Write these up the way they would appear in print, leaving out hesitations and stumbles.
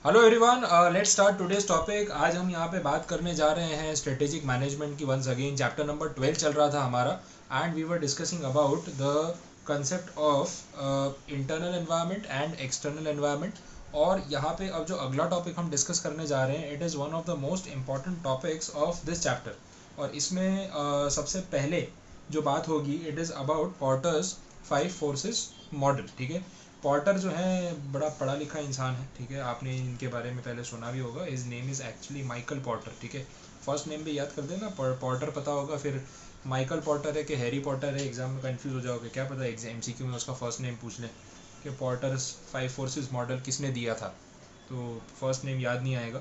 Hello everyone, let's start today's topic. आज हम यहाँ पे बात करने जा रहे हैं स्ट्रेटेजिक मैनेजमेंट की। वंस अगेन चैप्टर नंबर 12 चल रहा था हमारा, and we were discussing about the concept of internal environment and external environment. और यहाँ पे अब जो अगला टॉपिक हम डिस्कस करने जा रहे हैं, it is one of the most important topics of this chapter. और इसमें सबसे पहले जो बात होगी, it is about Porter's 5 forces model. ठीक है, पॉटर जो है बड़ा पढ़ा लिखा इंसान है। ठीक है, आपने इनके बारे में पहले सुना भी होगा। Is name is actually Michael Potter. ठीक है, फर्स्ट नेम भी याद कर देना, पॉटर पता होगा, फिर माइकल पॉटर है कि हैरी पॉटर है, एग्जाम में कंफ्यूज हो जाओगे, क्या पता MCQ में उसका फर्स्ट नेम पूछ लें कि पॉटर्स 5 फोर्सेस मॉडल किसने दिया था, तो फर्स्ट नेम याद नहीं आएगा।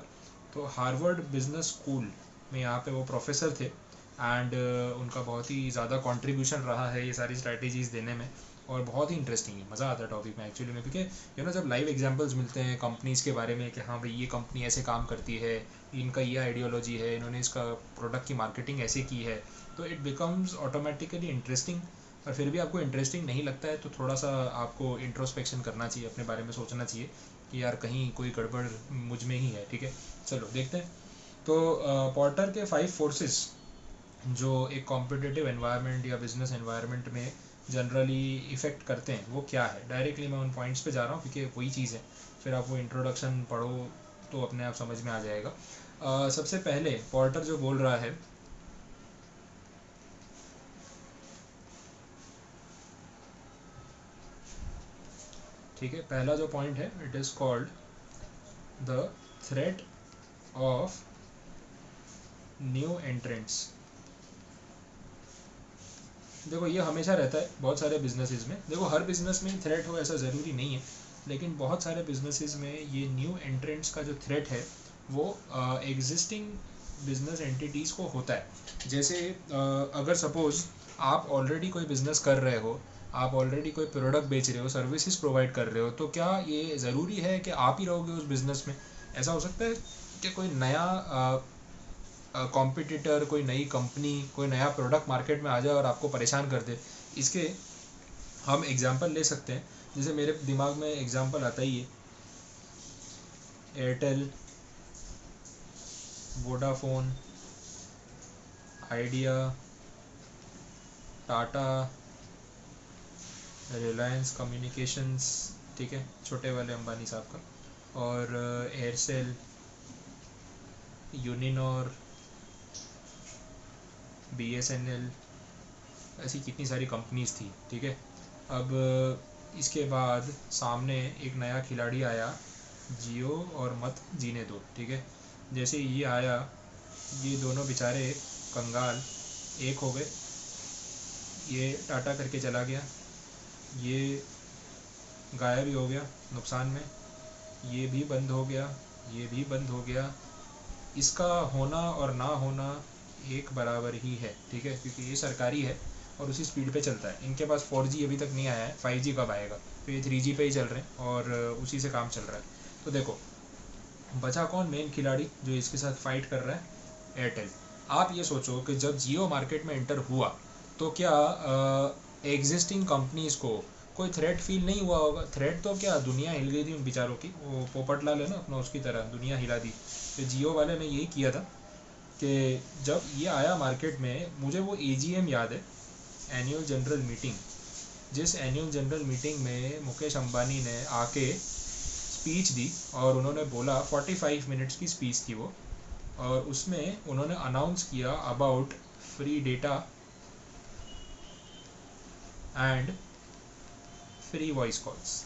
तो हार्वर्ड बिजनेस स्कूल में यहाँ पे वो प्रोफेसर थे, एंड उनका बहुत ही ज़्यादा कंट्रीब्यूशन रहा है ये सारी स्ट्रैटेजीज देने में। और बहुत ही इंटरेस्टिंग है, मज़ा आता है टॉपिक में एक्चुअली में, क्योंकि जब लाइव एग्जांपल्स मिलते हैं कंपनीज़ के बारे में कि हाँ भाई ये कंपनी ऐसे काम करती है, इनका ये आइडियोलॉजी है, इन्होंने इसका प्रोडक्ट की मार्केटिंग ऐसे की है, तो इट बिकम्स ऑटोमेटिकली इंटरेस्टिंग। और फिर भी आपको इंटरेस्टिंग नहीं लगता है तो थोड़ा सा आपको इंट्रोस्पेक्शन करना चाहिए, अपने बारे में सोचना चाहिए कि यार कहीं कोई गड़बड़ मुझ में ही है। ठीक है, चलो देखते हैं। तो पॉर्टर के 5 फोर्सेस जो एक कॉम्पिटिटिव एनवायरनमेंट या बिजनेस एनवायरनमेंट में जनरली इफ़ेक्ट करते हैं वो क्या है, डायरेक्टली मैं उन पॉइंट्स पे जा रहा हूँ क्योंकि वही चीज़ है। फिर आप वो इंट्रोडक्शन पढ़ो तो अपने आप समझ में आ जाएगा। सबसे पहले पॉर्टर जो बोल रहा है, ठीक है, पहला जो पॉइंट है, it is called the threat of new entrants. देखो ये हमेशा रहता है बहुत सारे बिजनेसेस में। देखो हर बिजनेस में थ्रेट हो ऐसा ज़रूरी नहीं है, लेकिन बहुत सारे बिजनेसेस में ये न्यू एंट्रेंट्स का जो थ्रेट है वो एग्जिस्टिंग बिजनेस एंटिटीज़ को होता है। जैसे अगर सपोज आप ऑलरेडी कोई बिजनेस कर रहे हो, आप ऑलरेडी कोई प्रोडक्ट बेच रहे हो, सर्विसेज प्रोवाइड कर रहे हो, तो क्या ये ज़रूरी है कि आप ही रहोगे उस बिज़नेस में? ऐसा हो सकता है कि कोई नया कॉम्पिटिटर, कोई नई कंपनी, कोई नया प्रोडक्ट मार्केट में आ जाए और आपको परेशान कर दे। इसके हम एग्जांपल ले सकते हैं, जैसे मेरे दिमाग में एग्जांपल आता ही है, Airtel, Vodafone, idea, Tata, Reliance communications. ठीक है, छोटे वाले अंबानी साहब का। और एयरसेल, यूनिनॉर, BSNL, ऐसी कितनी सारी कंपनीज थी। ठीक है, अब इसके बाद सामने एक नया खिलाड़ी आया, जियो और मत जीने दो। ठीक है, जैसे ये आया, ये दोनों बेचारे कंगाल एक हो गए। ये टाटा करके चला गया, ये गायब ही हो गया नुकसान में, ये भी बंद हो गया, ये भी बंद हो गया। इसका होना और ना होना एक बराबर ही है। ठीक है, क्योंकि ये सरकारी है और उसी स्पीड पे चलता है। इनके पास 4G अभी तक नहीं आया है, 5G कब आएगा? तो ये 3G पे ही चल रहे हैं और उसी से काम चल रहा है। तो देखो बचा कौन मेन खिलाड़ी जो इसके साथ फाइट कर रहा है? एयरटेल। आप ये सोचो कि जब जियो मार्केट में एंटर हुआ तो क्या एग्जिस्टिंग कंपनीज को कोई थ्रेट फील नहीं हुआ होगा? थ्रेट तो क्या, दुनिया हिल गई थी उन बेचारों की। वो पोपटलाल है ना अपना, उसकी तरह दुनिया हिला दी। तो जियो वाले ने यही किया था कि जब ये आया मार्केट में, मुझे वो AGM याद है, एनुअल जनरल मीटिंग। जिस एनुअल जनरल मीटिंग में मुकेश अंबानी ने आके स्पीच दी और उन्होंने बोला, 45 मिनट्स की स्पीच थी वो, और उसमें उन्होंने अनाउंस किया about free data and free voice calls.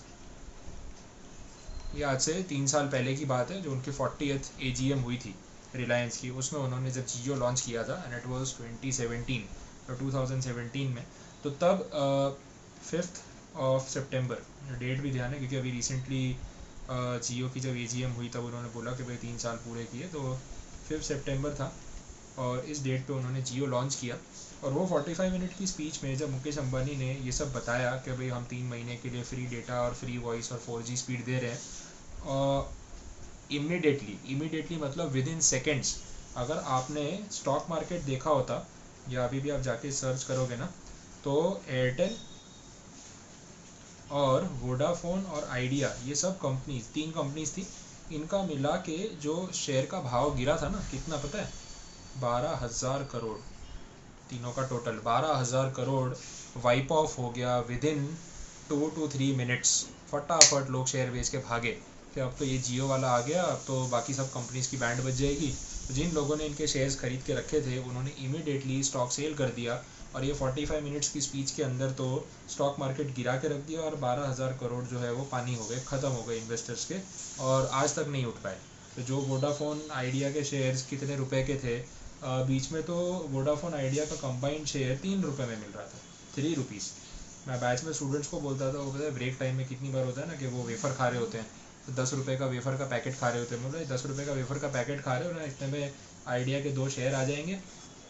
ये आज से 3 साल पहले की बात है, जो उनकी 40th AGM हुई थी रिलायंस की। उसमें उन्होंने जब जियो लॉन्च किया था, एंड इट वाज 2017 और 2017 में, तो तब 5 सितंबर, डेट भी ध्यान है क्योंकि अभी रिसेंटली जियो की जब AGM हुई तब उन्होंने बोला कि भाई 3 साल पूरे किए, तो 5 सितंबर था और इस डेट पे उन्होंने जियो लॉन्च किया। और वो 45 मिनट की स्पीच में जब मुकेश अंबानी ने ये सब बताया कि भाई हम 3 महीने के लिए फ्री डेटा और फ्री वॉइस और 4G स्पीड दे रहे हैं, इमीडिएटली मतलब विद इन सेकेंड्स, अगर आपने स्टॉक मार्केट देखा होता या अभी भी आप जाके सर्च करोगे ना, तो एयरटेल और वोडाफोन और आइडिया, ये सब कंपनीज, 3 कंपनीज थी, इनका मिला के जो शेयर का भाव गिरा था ना, कितना पता है? 12,000 करोड़। तीनों का टोटल 12,000 करोड़ वाइप ऑफ हो गया विद इन 2 to 3 मिनट्स। फटाफट लोग शेयर बेच के भागे कि अब तो ये जियो वाला आ गया, अब तो बाकी सब कंपनीज की बैंड बज जाएगी। तो जिन लोगों ने इनके शेयर्स खरीद के रखे थे उन्होंने इमीडिएटली स्टॉक सेल कर दिया, और ये 45 मिनट्स की स्पीच के अंदर तो स्टॉक मार्केट गिरा के रख दिया, और 12,000 करोड़ जो है वो पानी हो गए, ख़त्म हो गए इन्वेस्टर्स के, और आज तक नहीं उठ पाए। तो जो वोडाफोन आइडिया के शेयर्स कितने रुपए के थे, बीच में तो वोडाफोन आइडिया का कंबाइंड शेयर 3 रुपये में मिल रहा था, 3 रुपीज़। मैं बैच में स्टूडेंट्स को बोलता था, वो पता है ब्रेक टाइम में कितनी बार होता है ना कि वो वेफ़र खा रहे होते हैं, तो 10 रुपये का वेफ़र का पैकेट खा रहे होते हैं। मतलब 10 रुपये का वेफ़र का पैकेट खा रहे हो ना, इतने में आइडिया के 2 शेयर आ जाएंगे,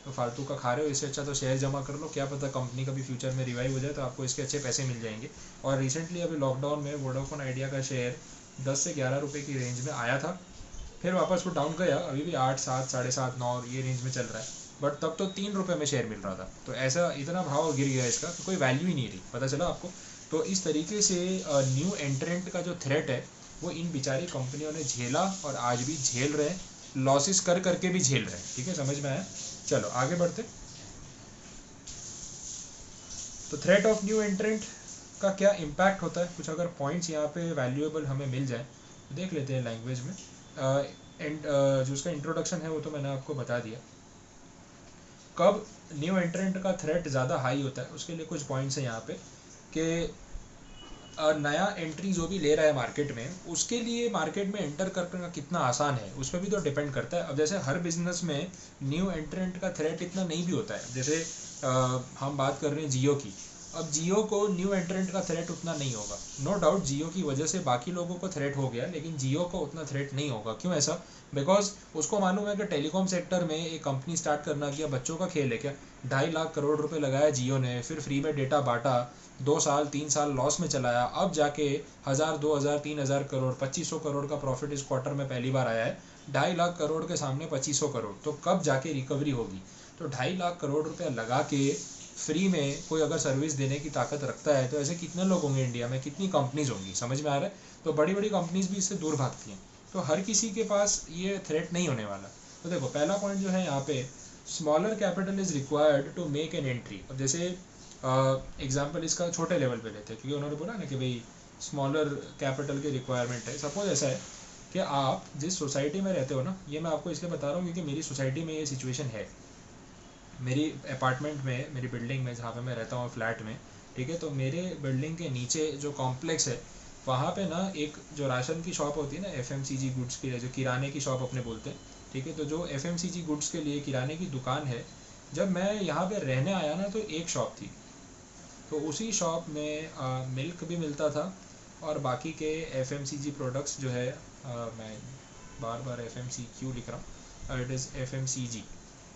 तो फालतू का खा रहे हो, इससे अच्छा तो शेयर जमा कर लो, क्या पता कंपनी कभी फ्यूचर में रिवाइव हो जाए तो आपको इसके अच्छे पैसे मिल जाएंगे। और रिसेंटली अभी लॉकडाउन में वोडाफोन आइडिया का शेयर 10 से 11 रुपये की रेंज में आया था, फिर वापस वो डाउन गया, अभी भी 8, 7, 7.5, 9 ये रेंज में चल रहा है, बट तब तो 3 रुपये में शेयर मिल रहा था। तो ऐसा इतना भाव गिर गया इसका, तो कोई वैल्यू ही नहीं रही, पता चला आपको। तो इस तरीके से न्यू एंट्रेंट का जो थ्रेट है वो इन बेचारी कंपनियों ने झेला, और आज भी झेल रहे हैं, लॉसेस कर करके भी झेल रहे हैं। ठीक है, समझ में आया? चलो आगे बढ़ते। तो थ्रेट ऑफ न्यू एंट्रेंट का क्या इम्पैक्ट होता है, कुछ अगर पॉइंट्स यहाँ पे वैल्यूएबल हमें मिल जाए तो देख लेते हैं लैंग्वेज में। एंड जो उसका इंट्रोडक्शन है वो तो मैंने आपको बता दिया। कब न्यू एंट्रेंट का थ्रेट ज़्यादा हाई होता है उसके लिए कुछ पॉइंट्स हैं यहाँ पे, कि नया एंट्री जो भी ले रहा है मार्केट में, उसके लिए मार्केट में एंटर करना कितना आसान है उस पर भी तो डिपेंड करता है। अब जैसे हर बिजनेस में न्यू एंट्रेंट का थ्रेट इतना नहीं भी होता है। जैसे हम बात कर रहे हैं जियो की, अब जियो को न्यू एंट्रेंट का थ्रेट उतना नहीं होगा। नो डाउट जियो की वजह से बाकी लोगों को थ्रेट हो गया, लेकिन जियो को उतना थ्रेट नहीं होगा। क्यों ऐसा? बिकॉज उसको मालूम है कि टेलीकॉम सेक्टर में एक कंपनी स्टार्ट करना क्या बच्चों का खेल है क्या। 2.5 लाख करोड़ रुपए लगाया जियो ने, फिर फ्री में डेटा बांटा, 2 साल 3 साल लॉस में चलाया, अब जाके 1,000 2,000 3,000 करोड़ 2,500 करोड़ का प्रॉफिट इस क्वार्टर में पहली बार आया है। 2.5 लाख करोड़ के सामने 2,500 करोड़, तो कब जाके रिकवरी होगी? तो 2.5 लाख करोड़ रुपया लगा के फ्री में कोई अगर सर्विस देने की ताकत रखता है तो ऐसे कितने लोग होंगे इंडिया में, कितनी कंपनीज होंगी, समझ में आ रहा है? तो बड़ी बड़ी कंपनीज भी इससे दूर भागती हैं, तो हर किसी के पास ये थ्रेट नहीं होने वाला। तो देखो पहला पॉइंट जो है यहाँ पे, smaller capital is required to make an entry. अब जैसे एग्जाम्पल इसका छोटे लेवल पे लेते हैं, क्योंकि उन्होंने बोला ना कि भाई स्मॉलर कैपिटल की रिक्वायरमेंट है। सपोज ऐसा है कि आप जिस सोसाइटी में रहते हो ना, ये मैं आपको इसलिए बता रहा हूँ क्योंकि मेरी सोसाइटी में ये सिचुएशन है। मेरी अपार्टमेंट में, मेरी बिल्डिंग में जहाँ पे मैं रहता हूँ फ्लैट में, ठीक है, तो मेरे बिल्डिंग के नीचे जो कॉम्प्लेक्स है वहाँ पे ना एक जो राशन की शॉप होती है ना, FMCG गुड्स की, जो किराने की शॉप अपने बोलते हैं, ठीक है, तो जो FMCG गुड्स के लिए किराने की दुकान है, जब मैं यहाँ पे रहने आया ना तो एक शॉप थी, तो उसी शॉप में मिल्क भी मिलता था, और बाकी के FMCG प्रोडक्ट्स जो है, मैं बार बार FMCQ लिख रहा हूँ, इट इज़ FMCG,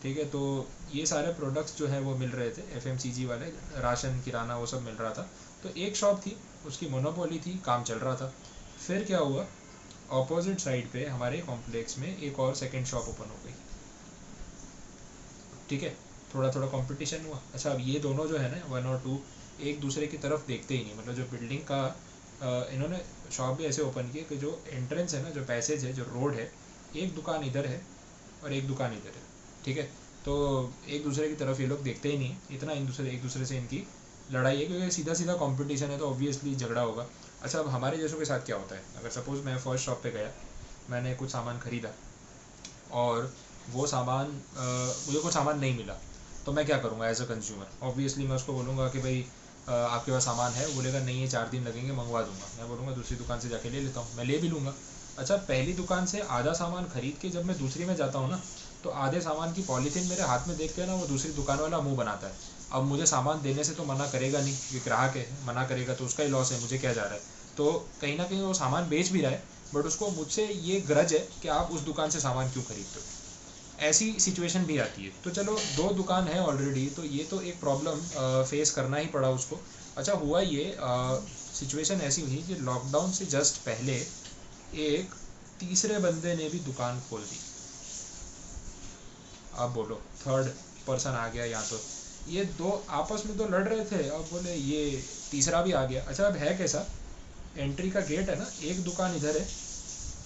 ठीक है, तो ये सारे प्रोडक्ट्स जो है वो मिल रहे थे, FMCG वाले, राशन किराना वो सब मिल रहा था। तो एक शॉप थी, उसकी मोनोपोली थी, काम चल रहा था। फिर क्या हुआ, ऑपोजिट साइड पे हमारे कॉम्प्लेक्स में एक और सेकंड शॉप ओपन हो गई, ठीक है, थोड़ा थोड़ा कंपटीशन हुआ। अच्छा, अब ये दोनों जो है ना 1 और 2 एक दूसरे की तरफ देखते ही नहीं, मतलब जो बिल्डिंग का इन्होंने शॉप भी ऐसे ओपन किए कि जो एंट्रेंस है ना, जो पैसेज है, जो रोड है, एक दुकान इधर है और एक दुकान इधर है, ठीक है, तो एक दूसरे की तरफ ये लोग देखते ही नहीं, इतना एक दूसरे से इनकी लड़ाई है, क्योंकि सीधा सीधा कंपटीशन है तो ऑब्वियसली झगड़ा होगा। अच्छा, अब हमारे जैसों के साथ क्या होता है, अगर सपोज़ मैं फर्स्ट शॉप पे गया, मैंने कुछ सामान ख़रीदा और वो सामान मुझे कुछ सामान नहीं मिला, तो मैं क्या करूँगा एज अ कंज्यूमर? ऑब्वियसली मैं उसको बोलूँगा कि भाई आपके पास सामान है, बोलेगा नहीं है 4 दिन लगेंगे, मंगवा दूंगा। मैं बोलूँगा दूसरी दुकान से जाके ले लेता हूँ, मैं ले भी लूँगा। अच्छा, पहली दुकान से आधा सामान खरीद के जब मैं दूसरी में जाता हूँ ना, तो आधे सामान की पॉलीथीन मेरे हाथ में देख के ना वो दूसरी दुकान वाला मुंह बनाता है। अब मुझे सामान देने से तो मना करेगा नहीं, क्योंकि ग्राहक है, मना करेगा तो उसका ही लॉस है, मुझे क्या जा रहा है। तो कहीं ना कहीं वो सामान बेच भी रहा है, बट उसको मुझसे ये ग्रज है कि आप उस दुकान से सामान क्यों खरीदते हो। ऐसी सिचुएशन भी आती है। तो चलो 2 दुकान है ऑलरेडी, तो ये तो एक प्रॉब्लम फेस करना ही पड़ा उसको। अच्छा, हुआ ये सिचुएशन ऐसी हुई कि लॉकडाउन से जस्ट पहले एक तीसरे बंदे ने भी दुकान खोल दी। अब बोलो, थर्ड पर्सन आ गया यहाँ, तो ये 2 आपस में तो लड़ रहे थे, अब बोले ये तीसरा भी आ गया। अच्छा, अब है कैसा, एंट्री का गेट है ना, एक दुकान इधर है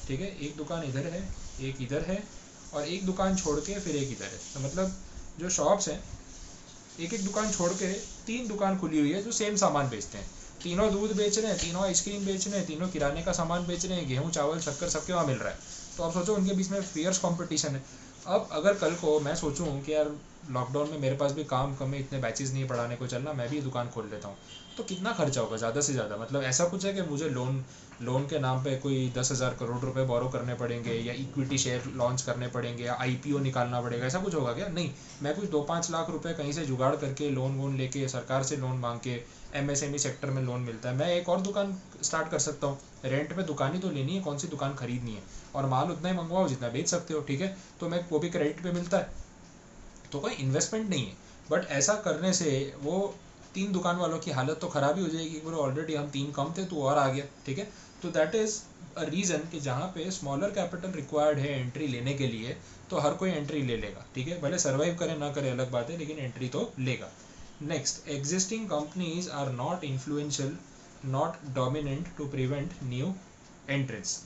ठीक है, एक दुकान इधर है, एक इधर है, और एक दुकान छोड़ के फिर एक इधर है। तो मतलब जो शॉप्स हैं, एक एक दुकान छोड़ के 3 दुकान खुली हुई है जो सेम सामान बेचते हैं। तीनों दूध बेच रहे हैं, तीनों आइसक्रीम बेच रहे हैं, तीनों किराने का सामान बेच रहे हैं, गेहूँ चावल शक्कर सबके वहाँ मिल रहा है। तो आप सोचो उनके बीच में फियर्स कंपटीशन है। अब अगर कल को मैं सोचूं कि यार लॉकडाउन में मेरे पास भी काम कम है, इतने बैचेस नहीं पढ़ाने को चलना, मैं भी दुकान खोल लेता हूँ, तो कितना खर्चा होगा ज़्यादा से ज़्यादा? मतलब ऐसा कुछ है कि मुझे लोन के नाम पे कोई 10,000 करोड़ रुपए बोरो करने पड़ेंगे, या इक्विटी शेयर लॉन्च करने पड़ेंगे, या आईपीओ निकालना पड़ेगा, ऐसा कुछ होगा क्या? नहीं। मैं कुछ 2-5 लाख रुपए कहीं से जुगाड़ करके लोन वोन लेके, सरकार से लोन मांग के, एमएसएमई सेक्टर में लोन मिलता है, मैं एक और दुकान स्टार्ट कर सकता हूँ। रेंट पे दुकान ही तो लेनी है, कौन सी दुकान खरीदनी है, और माल उतना ही मंगवाओ जितना बेच सकते हो, ठीक है। तो मैं वो भी क्रेडिट पे मिलता है, तो कोई इन्वेस्टमेंट नहीं है। बट ऐसा करने से वो 3 दुकान वालों की हालत तो ख़राब ही हो जाएगी, बोलो ऑलरेडी हम 3 कम थे, तो और आ गया, ठीक है। तो दैट इज़ अ रीज़न कि जहाँ पे स्मॉलर कैपिटल रिक्वायर्ड है एंट्री लेने के लिए, तो हर कोई एंट्री ले लेगा, ठीक है। भले सर्वाइव करे ना करे अलग बात है, लेकिन एंट्री तो लेगा। Next, existing companies are not influential, not dominant to prevent new entrance.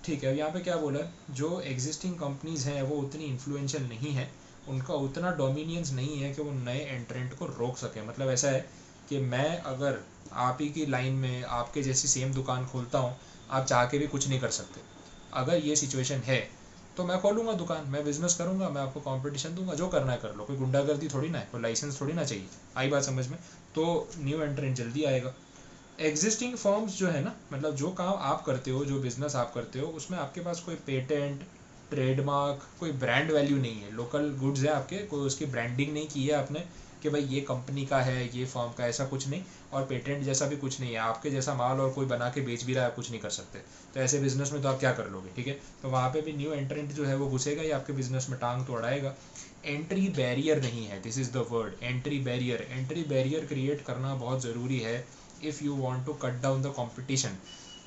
ठीक है, अब यहाँ पे क्या बोला है, जो एग्जिस्टिंग कंपनीज हैं वो उतनी इन्फ्लुएंशियल नहीं है, उनका उतना डोमिनियंस नहीं है कि वो नए एंट्रेंट को रोक सके। मतलब ऐसा है कि मैं अगर आप ही की लाइन में आपके जैसी सेम दुकान खोलता हूँ, आप चाह के भी कुछ नहीं कर सकते। अगर ये सिचुएशन है तो मैं खोलूँगा दुकान, मैं बिजनेस करूँगा, मैं आपको कंपटीशन दूंगा, जो करना है कर लो, कोई गुंडागर्दी थोड़ी ना है, कोई लाइसेंस थोड़ी ना चाहिए। आई बात समझ में? तो न्यू एंट्रेंट जल्दी आएगा। एग्जिस्टिंग फर्म्स जो है ना, मतलब जो काम आप करते हो, जो बिजनेस आप करते हो, उसमें आपके पास कोई पेटेंट, ट्रेडमार्क, कोई ब्रांड वैल्यू नहीं है, लोकल गुड्स है आपके, कोई उसकी ब्रांडिंग नहीं की है आपने कि भाई ये कंपनी का है, ये फर्म का, ऐसा कुछ नहीं। और पेटेंट जैसा भी कुछ नहीं है, आपके जैसा माल और कोई बना के बेच भी रहा है, आप कुछ नहीं कर सकते। तो ऐसे बिजनेस में तो आप क्या कर लोगे, ठीक है। तो वहाँ पे भी न्यू एंट्रेंट जो है वो घुसेगा या आपके बिजनेस में टांग तो अड़ाएगा। एंट्री बैरियर नहीं है, this is the word, entry barrier. Entry barrier create करना बहुत ज़रूरी है if you want to cut down the competition.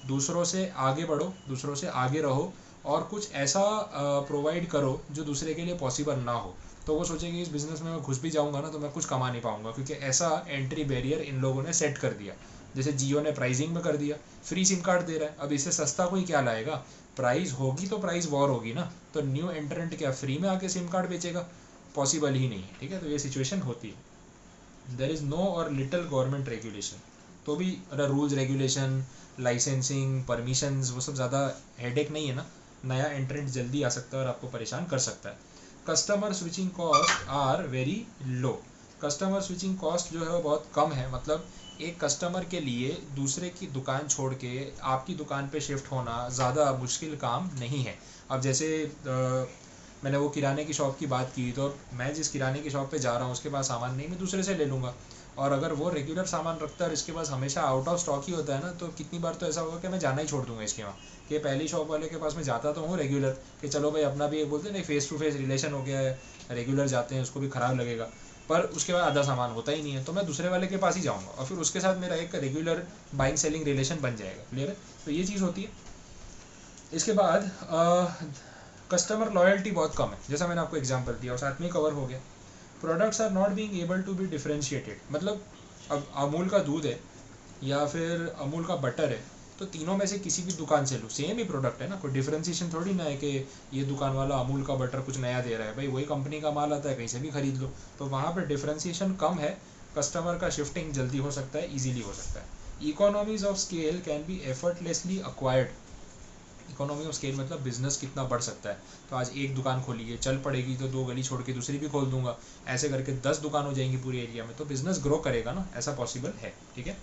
दूसरों से आगे बढ़ो, दूसरों से आगे रहो, और कुछ ऐसा प्रोवाइड करो जो दूसरे के लिए पॉसिबल ना हो। तो वो सोचेंगे इस बिज़नेस में मैं घुस भी जाऊंगा ना तो मैं कुछ कमा नहीं पाऊंगा, क्योंकि ऐसा एंट्री बैरियर इन लोगों ने सेट कर दिया। जैसे जियो ने प्राइसिंग में कर दिया, फ्री सिम कार्ड दे रहा है, अब इससे सस्ता कोई क्या लाएगा? प्राइस होगी तो प्राइस वॉर होगी ना। तो न्यू एंट्रेंट क्या फ्री में आके सिम कार्ड बेचेगा? पॉसिबल ही नहीं है, ठीक है। तो ये सिचुएशन होती है। देयर इज़ नो और लिटिल गवर्नमेंट रेगुलेशन, तो भी अगर रूल्स रेगुलेशन, लाइसेंसिंग, परमिशंस, वो सब ज़्यादा हेडेक नहीं है ना। नया एंट्रेंट जल्दी आ सकता है और आपको परेशान कर सकता है। Customer switching cost are very low. Customer switching cost जो है वो बहुत कम है। मतलब एक कस्टमर के लिए दूसरे की दुकान छोड़ के आपकी दुकान पे शिफ्ट होना ज़्यादा मुश्किल काम नहीं है। अब जैसे मैंने वो किराने की शॉप की बात की, तो मैं जिस किराने की शॉप पे जा रहा हूँ उसके पास सामान नहीं, मैं दूसरे से ले लूँगा। और अगर वो रेगुलर सामान रखता है और इसके पास हमेशा आउट ऑफ स्टॉक ही होता है ना, तो कितनी बार तो ऐसा होगा कि मैं जाना ही छोड़ दूंगा इसके वहाँ। कि पहली शॉप वाले के पास मैं जाता तो हूँ रेगुलर, कि चलो भाई अपना भी एक बोलते हैं नहीं, फेस टू फेस रिलेशन हो गया है, रेगुलर जाते हैं, उसको भी ख़राब लगेगा। पर उसके बाद आधा सामान होता ही नहीं है, तो मैं दूसरे वाले के पास ही जाऊँगा और फिर उसके साथ मेरा एक रेगुलर बाइंग सेलिंग रिलेशन बन जाएगा। क्लियर है? तो ये चीज़ होती है। इसके बाद कस्टमर लॉयल्टी बहुत कम है, जैसा मैंने आपको एग्जांपल दिया और साथ में कवर हो गया। Products are not being able to be differentiated. मतलब अब अमूल का दूध है या फिर अमूल का बटर है, तो तीनों में से किसी भी दुकान से लो, सेम ही प्रोडक्ट है ना, कोई डिफरेंशिएशन थोड़ी ना है कि ये दुकान वाला अमूल का बटर कुछ नया दे रहा है। भाई वही कंपनी का माल आता है, कहीं से भी खरीद लो। तो वहाँ पर डिफरेंशिएशन कम है, कस्टमर का शिफ्टिंग जल्दी हो सकता है, ईजिली हो सकता है। Economies of scale can be effortlessly acquired. Economy of scale मतलब बिजनेस कितना बढ़ सकता है। तो आज एक दुकान खोली है, चल पड़ेगी तो 2 गली छोड़ के दूसरी भी खोल दूंगा, ऐसे करके 10 दुकान हो जाएंगी पूरे एरिया में, तो बिजनेस ग्रो करेगा ना, ऐसा पॉसिबल है, ठीक है।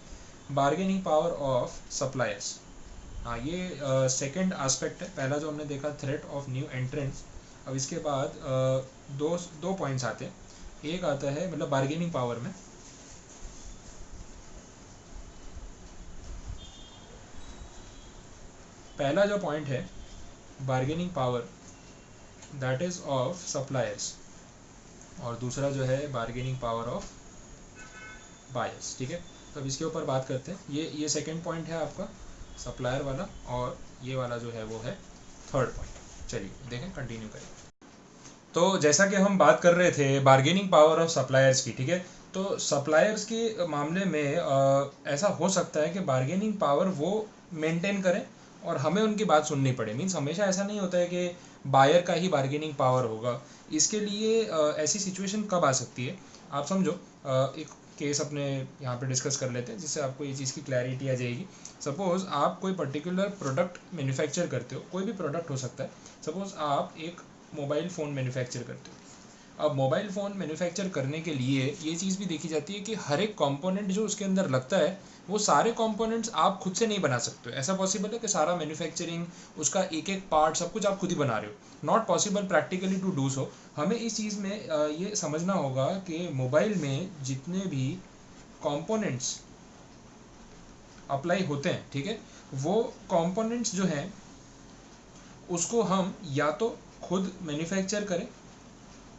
बार्गेनिंग पावर ऑफ सप्लायर्स, हाँ ये सेकंड एस्पेक्ट है। पहला जो हमने देखा थ्रेट ऑफ न्यू एंट्रेंस, अब इसके बाद दो पॉइंट्स आते हैं। एक आता है मतलब बार्गेनिंग पावर में, पहला जो पॉइंट है bargaining power, that is of suppliers, और दूसरा जो है बार्गेनिंग पावर ऑफ बायर्स, ठीक है। तो अब इसके ऊपर बात करते हैं। ये सेकंड पॉइंट है आपका सप्लायर वाला, और ये वाला जो है वो है थर्ड पॉइंट। चलिए देखें, कंटिन्यू करें। तो जैसा कि हम बात कर रहे थे बार्गेनिंग पावर ऑफ सप्लायर्स की, ठीक है। तो सप्लायर्स के मामले में ऐसा हो सकता है कि बार्गेनिंग पावर वो मेंटेन करें और हमें उनकी बात सुननी पड़े। मीन्स हमेशा ऐसा नहीं होता है कि बायर का ही बार्गेनिंग पावर होगा। इसके लिए ऐसी सिचुएशन कब आ सकती है आप समझो। एक केस अपने यहाँ पे डिस्कस कर लेते हैं जिससे आपको ये चीज़ की क्लैरिटी आ जाएगी। सपोज़ आप कोई पर्टिकुलर प्रोडक्ट मैन्युफैक्चर करते हो, कोई भी प्रोडक्ट हो सकता है। सपोज़ आप एक मोबाइल फ़ोन मैन्युफैक्चर करते हो। अब मोबाइल फ़ोन मैन्युफैक्चर करने के लिए ये चीज़ भी देखी जाती है कि हर एक कंपोनेंट जो उसके अंदर लगता है वो सारे कंपोनेंट्स आप खुद से नहीं बना सकते हो। ऐसा पॉसिबल है कि सारा मैन्युफैक्चरिंग उसका एक एक पार्ट सब कुछ आप खुद ही बना रहे हो? Not possible practically to do so. हमें इस चीज़ में ये समझना होगा कि मोबाइल में जितने भी कंपोनेंट्स अप्लाई होते हैं, ठीक है, वो कंपोनेंट्स जो हैं उसको हम या तो खुद मैन्युफैक्चर करें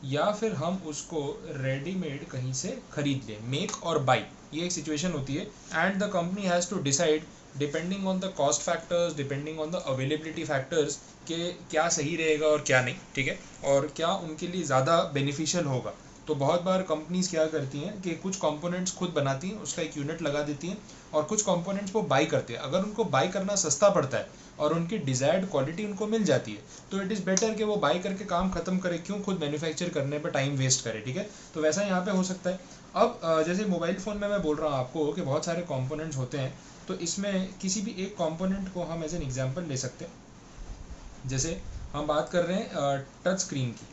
या फिर हम उसको रेडीमेड कहीं से खरीद लें। मेक और बाई, ये एक सिचुएशन होती है। And the company has to decide depending on the cost factors, depending on the availability factors कि क्या सही रहेगा और क्या नहीं, ठीक है, और क्या उनके लिए ज़्यादा बेनिफिशियल होगा। तो बहुत बार कंपनीज क्या करती हैं कि कुछ कंपोनेंट्स खुद बनाती हैं, उसका एक यूनिट लगा देती हैं, और कुछ कंपोनेंट्स वो बाई करते हैं। अगर उनको बाई करना सस्ता पड़ता है और उनकी डिज़ायर्ड क्वालिटी उनको मिल जाती है तो इट इज़ बेटर कि वो बाई करके काम खत्म करे, क्यों खुद मैन्युफैक्चर करने पे टाइम वेस्ट करे, ठीक है। तो वैसा यहाँ पे हो सकता है। अब जैसे मोबाइल फ़ोन में मैं बोल रहा हूँ आपको कि बहुत सारे कंपोनेंट्स होते हैं, तो इसमें किसी भी एक कंपोनेंट को हम एज एन एग्जांपल ले सकते हैं। जैसे हम बात कर रहे हैं टच स्क्रीन की,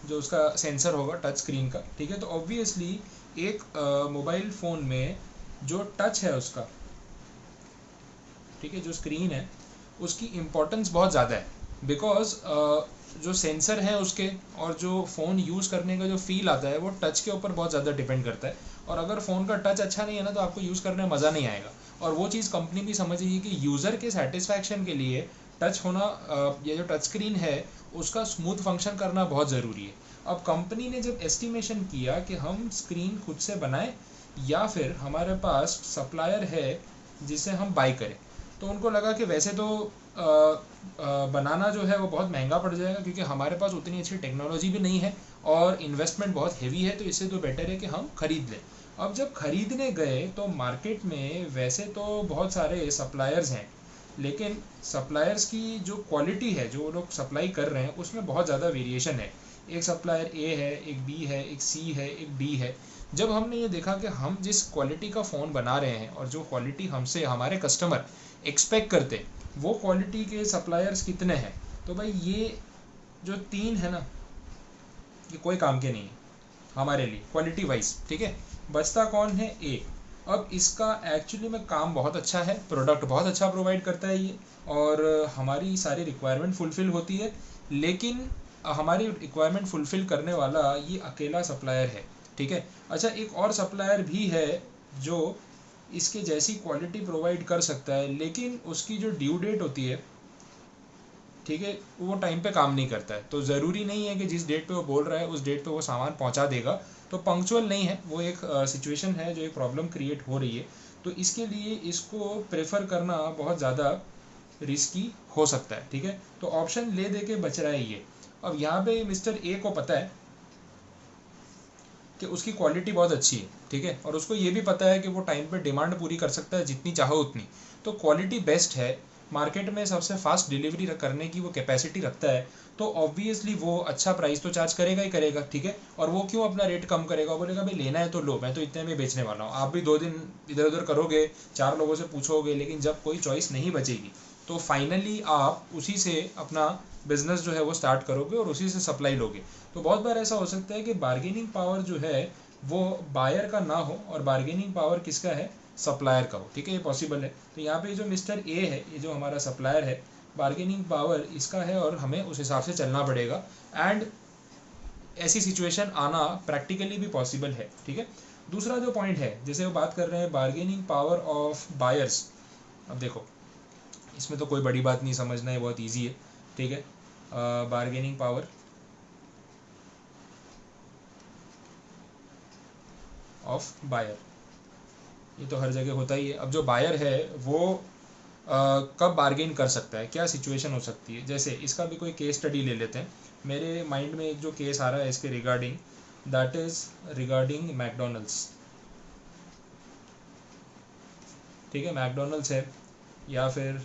जो उसका सेंसर होगा टच स्क्रीन का, ठीक है। तो ऑब्वियसली एक मोबाइल फ़ोन में जो टच है उसका, ठीक है, जो स्क्रीन है उसकी इम्पोर्टेंस बहुत ज़्यादा है। बिकॉज जो सेंसर है उसके और जो फ़ोन यूज़ करने का जो फील आता है वो टच के ऊपर बहुत ज़्यादा डिपेंड करता है। और अगर फ़ोन का टच अच्छा नहीं है ना तो आपको यूज़ करने में मज़ा नहीं आएगा। और वो चीज़ कंपनी भी समझ रही है कि यूज़र के सेटिस्फैक्शन के लिए टच होना, ये जो टच स्क्रीन है उसका स्मूथ फंक्शन करना बहुत ज़रूरी है। अब कंपनी ने जब एस्टिमेशन किया कि हम स्क्रीन खुद से बनाएं या फिर हमारे पास सप्लायर है जिसे हम बाई करें, तो उनको लगा कि वैसे तो बनाना जो है वो बहुत महंगा पड़ जाएगा क्योंकि हमारे पास उतनी अच्छी टेक्नोलॉजी भी नहीं है और इन्वेस्टमेंट बहुत हेवी है, तो इससे तो बेटर है कि हम खरीद लें। अब जब खरीदने गए तो मार्केट में वैसे तो बहुत सारे सप्लायर्स हैं, लेकिन सप्लायर्स की जो क्वालिटी है जो वो लोग सप्लाई कर रहे हैं उसमें बहुत ज़्यादा वेरिएशन है। एक सप्लायर ए है, एक बी है, एक सी है, एक डी है। जब हमने ये देखा कि हम जिस क्वालिटी का फ़ोन बना रहे हैं और जो क्वालिटी हमसे हमारे कस्टमर एक्सपेक्ट करते वो क्वालिटी के सप्लायर्स कितने हैं, तो भाई ये जो तीन है ना ये कोई काम के नहीं है हमारे लिए क्वालिटी वाइज, ठीक है। बचता कौन है? ए। अब इसका एक्चुअली में काम बहुत अच्छा है, प्रोडक्ट बहुत अच्छा प्रोवाइड करता है ये, और हमारी सारी रिक्वायरमेंट फुलफ़िल होती है, लेकिन हमारी रिक्वायरमेंट फुलफ़िल करने वाला ये अकेला सप्लायर है, ठीक है। अच्छा, एक और सप्लायर भी है जो इसके जैसी क्वालिटी प्रोवाइड कर सकता है, लेकिन उसकी जो ड्यू डेट होती है, ठीक है, वो टाइम पे काम नहीं करता है। तो ज़रूरी नहीं है कि जिस डेट पे वो बोल रहा है उस डेट पे वो सामान पहुंचा देगा। तो पंक्चुअल नहीं है, वो एक सिचुएशन है जो एक प्रॉब्लम क्रिएट हो रही है। तो इसके लिए इसको प्रेफर करना बहुत ज़्यादा रिस्की हो सकता है, ठीक है। तो ऑप्शन ले दे के बच रहा है ये। अब यहाँ पे मिस्टर ए को पता है कि उसकी क्वालिटी बहुत अच्छी है, ठीक है, और उसको ये भी पता है कि वो टाइम पे डिमांड पूरी कर सकता है जितनी चाहो उतनी। तो क्वालिटी बेस्ट है, मार्केट में सबसे फास्ट डिलीवरी करने की वो कैपेसिटी रखता है, तो ऑब्वियसली वो अच्छा प्राइस तो चार्ज करेगा ही करेगा, ठीक है। और वो क्यों अपना रेट कम करेगा? वो बोलेगा भाई लेना है तो लो, मैं तो इतने में बेचने वाला हूँ। आप भी 2 दिन इधर उधर करोगे, 4 लोगों से पूछोगे, लेकिन जब कोई चॉइस नहीं बचेगी तो फाइनली आप उसी से अपना बिजनेस जो है वो स्टार्ट करोगे और उसी से सप्लाई लोगे। तो बहुत बार ऐसा हो सकता है कि बार्गेनिंग पावर जो है वो बायर का ना हो और बार्गेनिंग पावर किसका है? सप्लायर का हो, ठीक है, ये पॉसिबल है। तो यहाँ पे जो मिस्टर ए है, ये जो हमारा सप्लायर है, बार्गेनिंग पावर इसका है और हमें उस हिसाब से चलना पड़ेगा। एंड ऐसी सिचुएशन आना प्रैक्टिकली भी पॉसिबल है, ठीक है। दूसरा जो पॉइंट है, जैसे वो बात कर रहे हैं बार्गेनिंग पावर ऑफ बायर्स। अब देखो इसमें तो कोई बड़ी बात नहीं, समझना है बहुत ईजी है, ठीक है। बार्गेनिंग पावर ऑफ बायर, ये तो हर जगह होता ही है। अब जो बायर है वो कब बार्गेन कर सकता है, क्या सिचुएशन हो सकती है? जैसे इसका भी कोई केस स्टडी ले लेते हैं। मेरे माइंड में एक जो केस आ रहा है इसके regarding, that is regarding McDonald's. ठीक है, मैकडोनल्ड्स है या फिर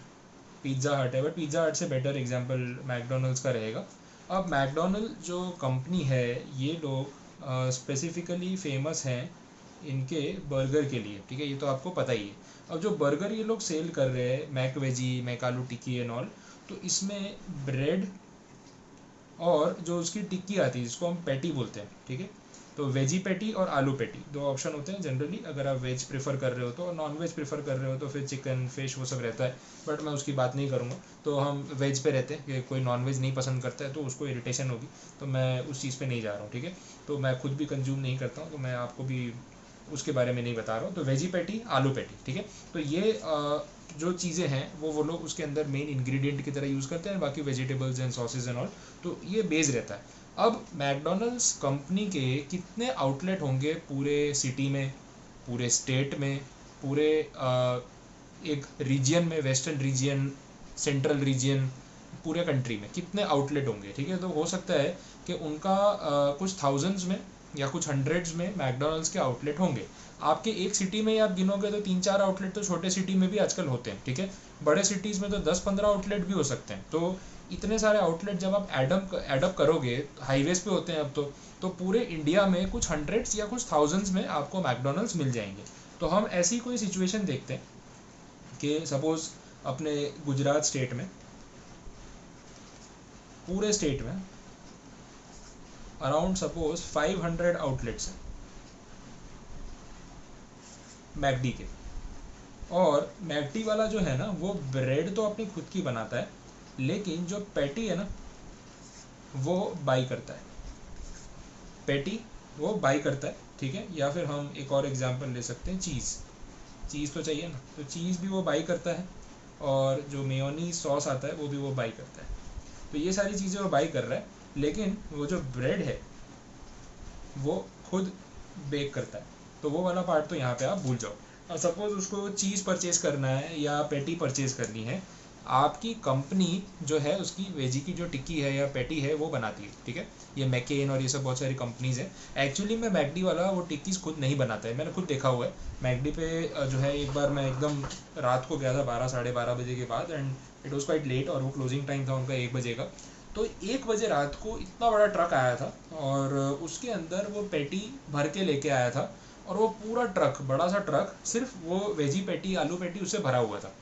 पिज़्ज़ा हट है, बट पिज़्ज़ा हट से बेटर एग्जांपल मैकडोनल्ड्स का रहेगा। अब मैकडोनल्ड जो कंपनी है, ये लोग स्पेसिफिकली फेमस हैं इनके बर्गर के लिए, ठीक है, ये तो आपको पता ही है। अब जो बर्गर ये लोग सेल कर रहे हैं, मैक वेजी, मैक आलू टिक्की एंड ऑल, तो इसमें ब्रेड और जो उसकी टिक्की आती है जिसको हम पैटी बोलते हैं, ठीक है, तो वेजी पैटी और आलू पैटी दो ऑप्शन होते हैं जनरली, अगर आप वेज प्रेफर कर रहे हो तो, और नॉन वेज प्रेफर कर रहे हो तो फिर चिकन फिश वो सब रहता है, बट मैं उसकी बात नहीं करूँगा। तो हम वेज पे रहते हैं कि कोई नॉन वेज नहीं पसंद करता है तो उसको इरिटेशन होगी, तो मैं उस चीज़ पे नहीं जा रहा हूँ, ठीक है। तो मैं खुद भी कंज्यूम नहीं करता हूँ, तो मैं आपको भी उसके बारे में नहीं बता रहा हूँ। तो वेजी पैटी, आलू पैटी, ठीक है, तो ये जो चीज़ें हैं वो लोग उसके अंदर मेन इंग्रेडिएंट की तरह यूज़ करते हैं, बाकी vegetables and sausage and all, तो ये बेस रहता है। अब मैकडोनल्ड्स कंपनी के कितने आउटलेट होंगे पूरे सिटी में, पूरे स्टेट में, पूरे एक रीजन में, वेस्टर्न रीजन, सेंट्रल रीजन, पूरे कंट्री में कितने आउटलेट होंगे, ठीक है। तो हो सकता है कि उनका कुछ थाउजेंड्स में या कुछ हंड्रेड्स में मैकडोनल्ड्स के आउटलेट होंगे। आपके एक सिटी में ही आप गिनोगे तो 3-4 आउटलेट तो छोटे सिटी में भी आजकल होते हैं, ठीक है, बड़े सिटीज़ में तो 10-15 आउटलेट भी हो सकते हैं। तो इतने सारे आउटलेट जब आप एडअप करोगे, हाईवेज पे होते हैं अब तो पूरे इंडिया में कुछ हंड्रेड्स या कुछ थाउजेंड्स में आपको मैकडोनल्ड्स मिल जाएंगे। तो हम ऐसी कोई सिचुएशन देखते हैं कि सपोज अपने गुजरात स्टेट में, पूरे स्टेट में अराउंड सपोज 500 आउटलेट्स हैं मैकडी के, और मैकडी वाला जो है ना वो ब्रेड तो अपनी खुद की बनाता है, लेकिन जो पैटी है ना वो बाई करता है, पैटी वो बाई करता है, ठीक है। या फिर हम एक और एग्जांपल ले सकते हैं, चीज़ तो चाहिए ना, तो चीज़ भी वो बाई करता है, और जो मेयोनीज सॉस आता है वो भी वो बाई करता है। तो ये सारी चीज़ें वो बाई कर रहा है, लेकिन वो जो ब्रेड है वो खुद बेक करता है। तो वो वाला पार्ट तो यहाँ पे आप भूल जाओ। अब सपोज उसको चीज़ परचेज करना है या पैटी परचेज करनी है, आपकी कंपनी जो है उसकी वेजी की जो टिक्की है या पैटी है वो बनाती है, ठीक है। ये मैकेन और ये सब बहुत सारी कंपनीज है। एक्चुअली में मैकडी वाला वो टिक्कीज खुद नहीं बनाता है, मैंने खुद देखा हुआ है मैकडी पे। जो है एक बार मैं एकदम रात को गया था 12-12:30 बजे के बाद, and it was quite late, और वो क्लोजिंग टाइम था उनका 1 बजे का। तो 1 बजे रात को इतना बड़ा ट्रक आया था, और उसके अंदर वो पैटी भर के लेके आया था, और वो पूरा ट्रक, बड़ा सा ट्रक, सिर्फ वो वेजी पैटी, आलू पैटी उससे भरा हुआ था।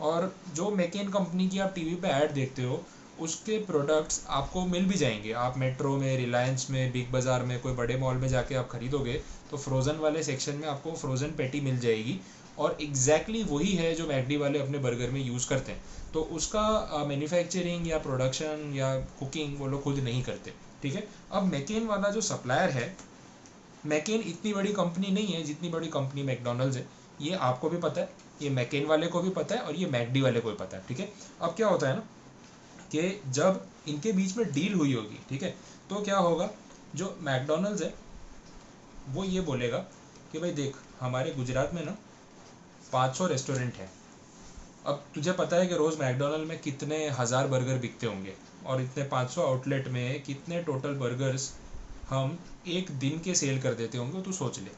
और जो मैकेन कंपनी की आप टीवी पे ऐड देखते हो, उसके प्रोडक्ट्स आपको मिल भी जाएंगे। आप मेट्रो में, रिलायंस में, बिग बाज़ार में, कोई बड़े मॉल में जाके आप खरीदोगे तो फ्रोज़न वाले सेक्शन में आपको फ्रोज़न पैटी मिल जाएगी, और एग्जैक्टली वही है जो मैकडी वाले अपने बर्गर में यूज़ करते हैं। तो उसका मैन्युफैक्चरिंग या प्रोडक्शन या कुकिंग वो लोग खुद नहीं करते, ठीक है। अब मैकेन वाला जो सप्लायर है, मैकेन इतनी बड़ी कंपनी नहीं है जितनी बड़ी कंपनी मैकडोनल्ड्स है, ये आपको भी पता है, ये मैकेन वाले को भी पता है, और ये मैकडी वाले को भी पता है, ठीक है। अब क्या होता है ना कि जब इनके बीच में डील हुई होगी, ठीक है, तो क्या होगा, जो मैकडोनल्ड्स है वो ये बोलेगा कि भाई देख, हमारे गुजरात में ना 500 रेस्टोरेंट है। अब तुझे पता है कि रोज़ मैकडोनल्ड में कितने हज़ार बर्गर बिकते होंगे, और इतने 500 आउटलेट में कितने टोटल बर्गर्स हम एक दिन के सेल कर देते होंगे, तो सोच ले,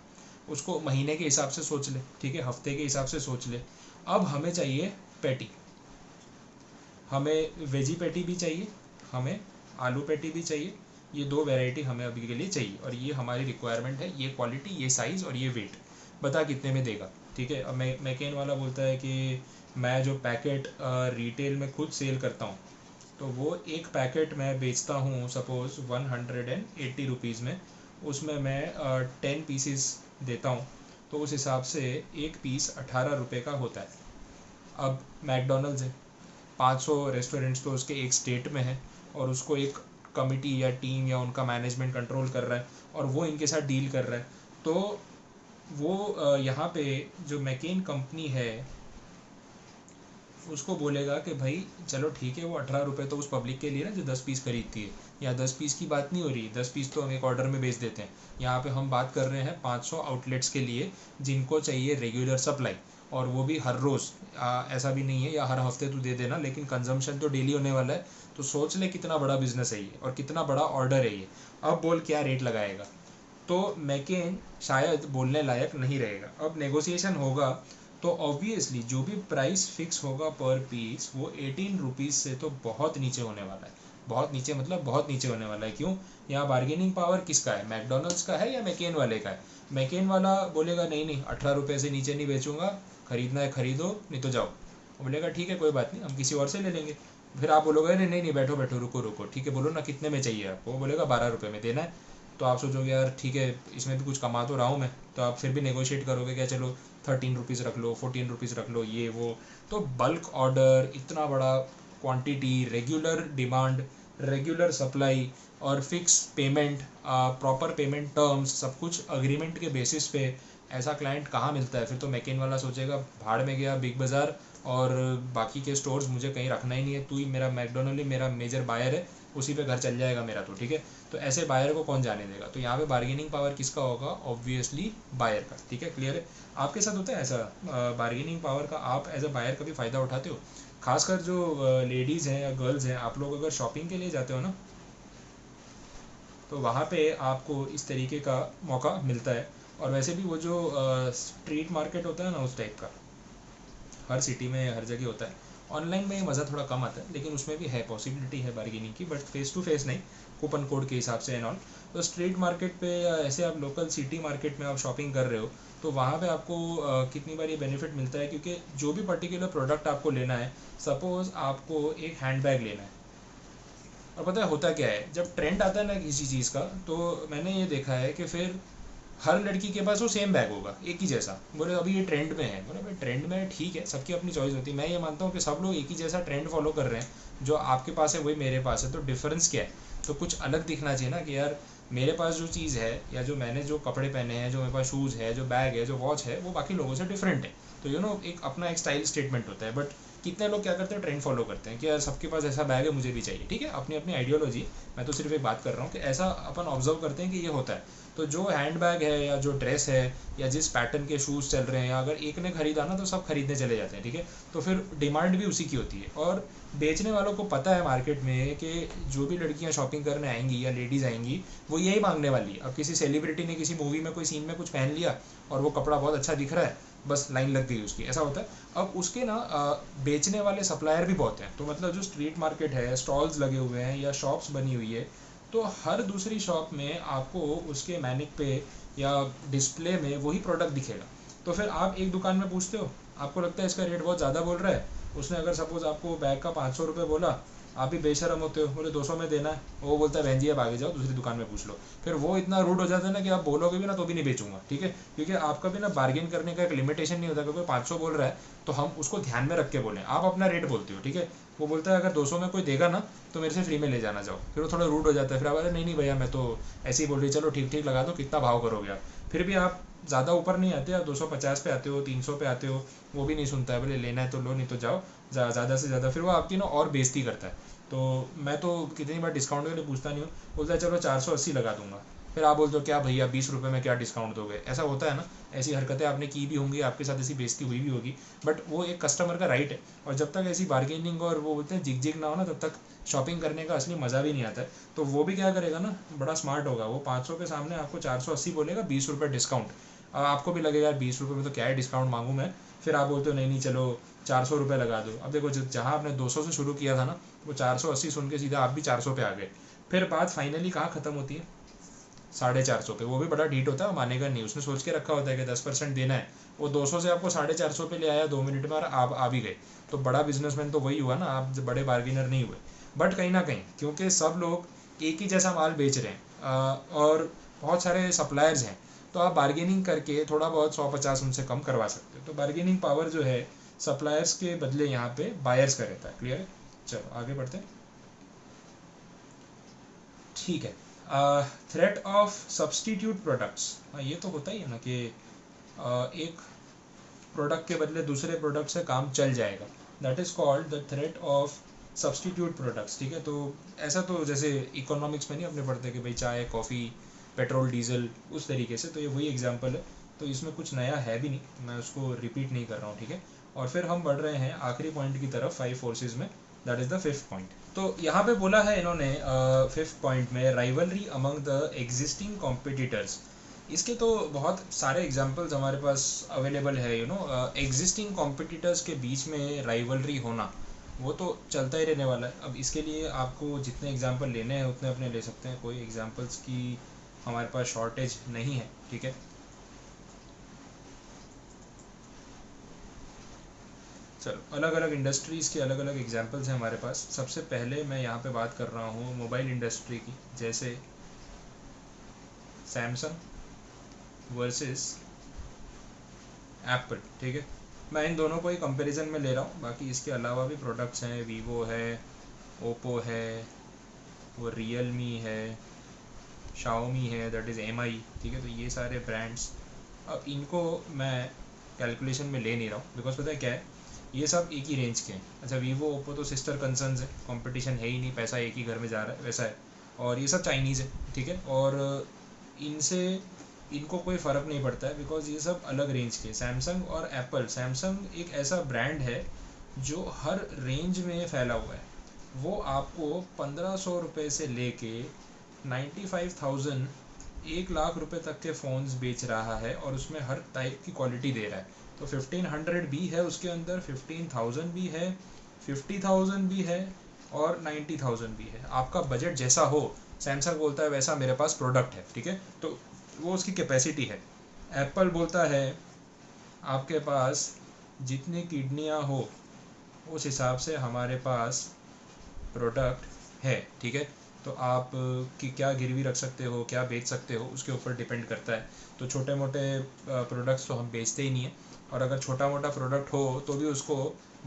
उसको महीने के हिसाब से सोच ले, ठीक है, हफ्ते के हिसाब से सोच ले। अब हमें चाहिए पैटी, हमें वेजी पैटी भी चाहिए, हमें आलू पैटी भी चाहिए, ये 2 वैरायटी हमें अभी के लिए चाहिए, और ये हमारी रिक्वायरमेंट है, ये क्वालिटी, ये साइज़ और ये वेट, बता कितने में देगा, ठीक है। अब मैकेन वाला बोलता है कि मैं जो पैकेट रिटेल में खुद सेल करता हूँ, तो वो एक पैकेट मैं बेचता हूँ सपोज़ 180 रुपीज़ में, उसमें मैं 10 पीसीस देता हूँ, तो उस हिसाब से एक पीस 18 रुपये का होता है। अब मैकडोनल्ड्स है, 500 रेस्टोरेंट्स तो उसके एक स्टेट में है, और उसको एक कमिटी या टीम या उनका मैनेजमेंट कंट्रोल कर रहा है, और वो इनके साथ डील कर रहा है। तो वो यहाँ पे जो मैकेन कंपनी है उसको बोलेगा कि भाई चलो ठीक है, वो 18 रुपये तो उस पब्लिक के लिए ना जो 10 पीस खरीदती है, या 10 पीस की बात नहीं हो रही, 10 पीस तो हम एक ऑर्डर में बेच देते हैं। यहाँ पे हम बात कर रहे हैं 500 आउटलेट्स के लिए जिनको चाहिए रेगुलर सप्लाई, और वो भी हर रोज़। ऐसा भी नहीं है या हर हफ्ते तू दे देना, लेकिन कंजम्पशन तो डेली होने वाला है। तो सोच ले कितना बड़ा बिजनेस है ये, और कितना बड़ा ऑर्डर है ये। अब बोल क्या रेट लगाएगा, तो मैकेन शायद बोलने लायक नहीं रहेगा। अब नेगोशिएशन होगा तो ऑब्वियसली जो भी प्राइस फिक्स होगा पर पीस वो 18 रुपीज़ से तो बहुत नीचे होने वाला है। बहुत नीचे मतलब बहुत नीचे होने वाला है। क्यों? यहाँ बार्गेनिंग पावर किसका है? मैकडोनल्ड्स का है या मैकेन वाले का है? मैकेन वाला बोलेगा नहीं नहीं 18 रुपये से नीचे नहीं बेचूंगा, खरीदना है खरीदो नहीं तो जाओ। वो बोलेगा ठीक है कोई बात नहीं, हम किसी और से ले लेंगे। फिर आप बोलोगे नहीं नहीं नहीं बैठो बैठो रुको रुको, ठीक है बोलो ना कितने में चाहिए आपको। वो बोलेगा 12 रुपये में देना है। तो आप सोचोगे यार ठीक है इसमें भी कुछ कमा तो रहा हूँ मैं, तो आप फिर भी नेगोशिएट करोगे क्या, चलो 13 रुपीज़ रख लो, 14 रुपीज़ रख लो, ये वो। तो बल्क ऑर्डर, इतना बड़ा quantity, regular demand, regular supply और fix payment, proper payment terms, सब कुछ अग्रीमेंट के बेसिस पे ऐसा क्लाइंट कहाँ मिलता है? फिर तो मैकेन वाला सोचेगा भाड़ में गया बिग बाज़ार, और बाकी के स्टोर्स मुझे कहीं रखना ही नहीं है, तू ही मेरा मैकडोनल्ड ही मेरा मेजर बायर है, उसी पे घर चल जाएगा मेरा तो, ठीक है। तो ऐसे बायर को कौन जाने देगा? तो यहाँ पे बार्गेनिंग पावर किसका होगा? ऑब्वियसली बायर का, ठीक है। क्लियर है? आपके साथ होता है ऐसा बार्गेनिंग पावर का? आप एज अ बायर का भी फ़ायदा उठाते हो? खासकर जो लेडीज़ हैं या गर्ल्स हैं, आप लोग अगर शॉपिंग के लिए जाते हो ना, तो वहाँ पे आपको इस तरीके का मौका मिलता है। और वैसे भी वो जो स्ट्रीट मार्केट होता है ना, उस टाइप का हर सिटी में हर जगह होता है। ऑनलाइन में मज़ा थोड़ा कम आता है, लेकिन उसमें भी है पॉसिबिलिटी है बार्गेनिंग की, बट फेस टू फेस नहीं, कूपन कोड के हिसाब से एंड ऑल। तो स्ट्रीट मार्केट पे या ऐसे आप लोकल सिटी मार्केट में आप शॉपिंग कर रहे हो, तो वहाँ पे आपको कितनी बार ये बेनिफिट मिलता है, क्योंकि जो भी पर्टिकुलर प्रोडक्ट आपको लेना है, सपोज़ आपको एक हैंड बैग लेना है, और पता है होता क्या है, जब ट्रेंड आता है ना किसी चीज़ का, तो मैंने ये देखा है कि फिर हर लड़की के पास वो सेम बैग होगा एक ही जैसा। बोले अभी ये ट्रेंड में है, बोले भाई ट्रेंड में ठीक है, सबकी अपनी चॉइस होती है। मैं ये मानता हूँ कि सब लोग एक ही जैसा ट्रेंड फॉलो कर रहे हैं, जो आपके पास है वही मेरे पास है, तो डिफरेंस क्या है? तो कुछ अलग दिखना चाहिए ना कि यार मेरे पास जो चीज़ है, या जो मैंने जो कपड़े पहने हैं, जो मेरे पास शूज़ है, जो बैग है, जो वॉच है, वो बाकी लोगों से डिफरेंट है। तो एक अपना एक स्टाइल स्टेटमेंट होता है। बट कितने लोग क्या करते हैं, ट्रेंड फॉलो करते हैं कि यार सबके पास ऐसा बैग है मुझे भी चाहिए, ठीक है, अपनी अपनी आइडियोलॉजी। मैं तो सिर्फ एक बात कर रहा हूँ कि ऐसा अपन ऑब्जर्व करते हैं कि ये होता है। तो जो हैंड बैग है या जो ड्रेस है या जिस पैटर्न के शूज़ चल रहे हैं, या अगर एक ने खरीदा ना तो सब खरीदने चले जाते हैं, ठीक है। तो फिर डिमांड भी उसी की होती है, और बेचने वालों को पता है मार्केट में कि जो भी लड़कियां शॉपिंग करने आएंगी या लेडीज़ आएंगी, वो यही मांगने वाली है। अब किसी सेलिब्रिटी ने किसी मूवी में कोई सीन में कुछ पहन लिया और वो कपड़ा बहुत अच्छा दिख रहा है, बस लाइन लग गई उसकी, ऐसा होता है। अब उसके ना बेचने वाले सप्लायर भी बहुत हैं। तो मतलब जो स्ट्रीट मार्केट है, स्टॉल्स लगे हुए हैं या शॉप्स बनी हुई है, तो हर दूसरी शॉप में आपको उसके मैनिक पे या डिस्प्ले में वही प्रोडक्ट दिखेगा। तो फिर आप एक दुकान में पूछते हो, आपको लगता है इसका रेट बहुत ज़्यादा बोल रहा है, उसने अगर सपोज़ आपको बैग का 500 रुपये बोला, आप भी बेशरम होते हो, बोले 200 में देना है, वो बोलता है बहन जी अब आगे जाओ दूसरी दुकान में पूछ लो। फिर वो इतना रूड हो जाता है ना कि आप बोलोगे भी ना तो भी नहीं बेचूंगा, ठीक है। क्योंकि आपका भी ना बार्गेन करने का एक लिमिटेशन नहीं होता, क्योंकि 500 बोल रहा है तो हम उसको ध्यान में रख के बोलें, आप अपना रेट बोलते हो, ठीक है। वो बोलता है अगर 200 में कोई देगा ना तो मेरे से फ्री में ले जाना जाओ, फिर वो थोड़ा रूड हो जाता है। फिर आप अरे नहीं नहीं भैया मैं तो ऐसे ही बोल रही, चलो ठीक ठीक लगा दो, कितना भाव करोगे आप? फिर भी आप ज़्यादा ऊपर नहीं आते, आप 250 पे आते हो, 300 पे आते हो, वो भी नहीं सुनता है, बोले लेना है तो लो नहीं तो जाओ, ज़्यादा से ज़्यादा। फिर वो आपकी ना और बेइज्जती करता है। तो मैं तो कितनी बार डिस्काउंट के लिए पूछता नहीं हूँ, बोलता है चलो 480 लगा दूंगा। फिर आप बोलते हो क्या भैया 20 रुपये में क्या डिस्काउंट दोगे? ऐसा होता है ना, ऐसी हरकतें आपने की भी होंगी, आपके साथ ऐसी बेइज्जती हुई भी होगी, बट वो एक कस्टमर का राइट है। और जब तक ऐसी बार्गेनिंग और वो बोलते हैं जिग जिग ना हो ना, तब तक शॉपिंग करने का असली मज़ा भी नहीं आता है। तो वो भी क्या करेगा ना, बड़ा स्मार्ट होगा, वो 500 के सामने आपको 480 बोलेगा, 20 रुपये डिस्काउंट। आपको भी लगेगा यार 20 रुपये में तो क्या है डिस्काउंट मांगूँ मैं। फिर आप बोलते हो नहीं नहीं चलो 400 रुपये लगा दो। अब देखो जहाँ आपने 200 से शुरू किया था ना, वो 480 सुन के सीधा आप भी 400 पे आ गए। फिर बात फाइनली कहाँ ख़त्म होती है? 450 पे। वो भी बड़ा डीट होता है, मानेगा नहीं, उसने सोच के रखा होता है कि 10% देना है। वो 200 से आपको 450 पे ले आया 2 मिनट में, और आप आ भी गए। तो बड़ा बिजनेसमैन तो वही हुआ ना, आप बड़े बार्गेनर नहीं हुए। बट कहीं ना कहीं क्योंकि सब लोग एक ही जैसा माल बेच रहे हैं और बहुत सारे सप्लायर्स हैं, तो आप बार्गेनिंग करके थोड़ा बहुत 150 उनसे कम करवा सकते हो। तो बार्गेनिंग पावर जो है सप्लायर्स के बदले यहाँ पे बायर्स का रहता है। क्लियर है? चलो आगे बढ़ते हैं। ठीक है। थ्रेट ऑफ सब्सटीट्यूट प्रोडक्ट्स, हाँ ये तो होता ही है ना कि एक प्रोडक्ट के बदले दूसरे प्रोडक्ट से काम चल जाएगा। That is called the threat of substitute products, ठीक है। तो ऐसा तो जैसे इकोनॉमिक्स में नहीं अपने पढ़ते कि भाई चाय कॉफ़ी पेट्रोल डीजल, उस तरीके से। तो ये वही एग्जांपल है, तो इसमें कुछ नया है भी नहीं, मैं उसको रिपीट नहीं कर रहा हूँ, ठीक है। और फिर हम बढ़ रहे हैं आखिरी पॉइंट की तरफ 5 फोर्सेज में, that is the 5th point. तो यहाँ पे बोला है इन्होंने 5th पॉइंट में, rivalry among the existing competitors इसके तो बहुत सारे एग्जांपल्स हमारे पास अवेलेबल है, एग्जिस्टिंग कॉम्पिटिटर्स के बीच में राइवलरी होना, वो तो चलता ही रहने वाला है। अब इसके लिए आपको जितने एग्जांपल लेने हैं उतने अपने ले सकते हैं, कोई एग्जांपल्स की हमारे पास शॉर्टेज नहीं है, ठीक है। चलो, अलग अलग इंडस्ट्रीज़ के अलग अलग एग्जांपल्स हैं हमारे पास। सबसे पहले मैं यहाँ पे बात कर रहा हूँ मोबाइल इंडस्ट्री की, जैसे सैमसंग वर्सेस एप्पल, ठीक है। मैं इन दोनों को ही कंपैरिजन में ले रहा हूँ, बाकी इसके अलावा भी प्रोडक्ट्स हैं, वीवो है, ओप्पो है, वो रियलमी है, शाओमी है, दैट इज़ एमआई, ठीक है। तो ये सारे ब्रांड्स, अब इनको मैं कैलकुलेशन में ले नहीं रहा हूँ, बिकॉज पता है क्या है, ये सब एक ही रेंज के हैं। अच्छा, वीवो ओप्पो तो सिस्टर कंसर्न्स है, कंपटीशन है ही नहीं, पैसा एक ही घर में जा रहा है, वैसा है। और ये सब चाइनीज़ है, ठीक है। और इनसे इनको कोई फ़र्क नहीं पड़ता है, बिकॉज ये सब अलग रेंज के। सैमसंग और एप्पल, सैमसंग एक ऐसा ब्रांड है जो हर रेंज में फैला हुआ है। वो आपको 1500 रुपये से लेके 95,000, 1 लाख रुपए तक के फ़ोन्स बेच रहा है, और उसमें हर टाइप की क्वालिटी दे रहा है। तो 1500 भी है उसके अंदर, 15,000 भी है, 50,000 भी है, और 90,000 भी है। आपका बजट जैसा हो, सैमसंग बोलता है वैसा मेरे पास प्रोडक्ट है, ठीक है। तो वो उसकी कैपेसिटी है। एप्पल बोलता है आपके पास जितनी किडनियाँ हो उस हिसाब से हमारे पास प्रोडक्ट है, ठीक है। तो आप कि क्या गिरवी रख सकते हो, क्या बेच सकते हो, उसके ऊपर डिपेंड करता है। तो छोटे मोटे प्रोडक्ट्स तो हम बेचते ही नहीं हैं, और अगर छोटा मोटा प्रोडक्ट हो तो भी उसको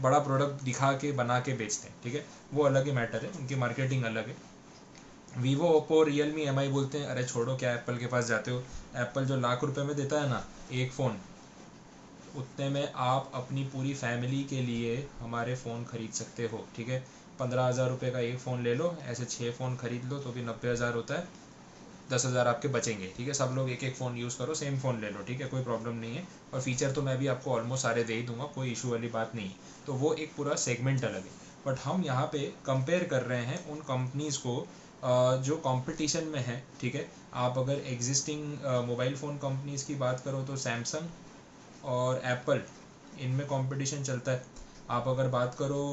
बड़ा प्रोडक्ट दिखा के बना के बेचते हैं, ठीक है। वो अलग ही मैटर है, उनकी मार्केटिंग अलग है। वीवो ओप्पो रियलमी एमआई बोलते हैं अरे छोड़ो, क्या एप्पल के पास जाते हो। एप्पल जो लाख रुपए में देता है ना एक फ़ोन, उतने में आप अपनी पूरी फैमिली के लिए हमारे फ़ोन ख़रीद सकते हो, ठीक है। 15,000 रुपये का एक फ़ोन ले लो, ऐसे 6 फ़ोन ख़रीद लो तो भी 90,000 होता है, 10,000 आपके बचेंगे, ठीक है। सब लोग एक एक फ़ोन यूज़ करो, सेम फ़ोन ले लो, ठीक है, कोई प्रॉब्लम नहीं है। और फीचर तो मैं भी आपको ऑलमोस्ट सारे दे ही दूंगा, कोई इशू वाली बात नहीं। तो वो एक पूरा सेगमेंट अलग है। बट हम यहाँ पे कंपेयर कर रहे हैं उन कंपनीज़ को जो कंपटीशन में है, ठीक है। आप अगर एग्जिस्टिंग मोबाइल फ़ोन कंपनीज़ की बात करो तो सैमसंग और एप्पल, इनमें कंपटीशन चलता है। आप अगर बात करो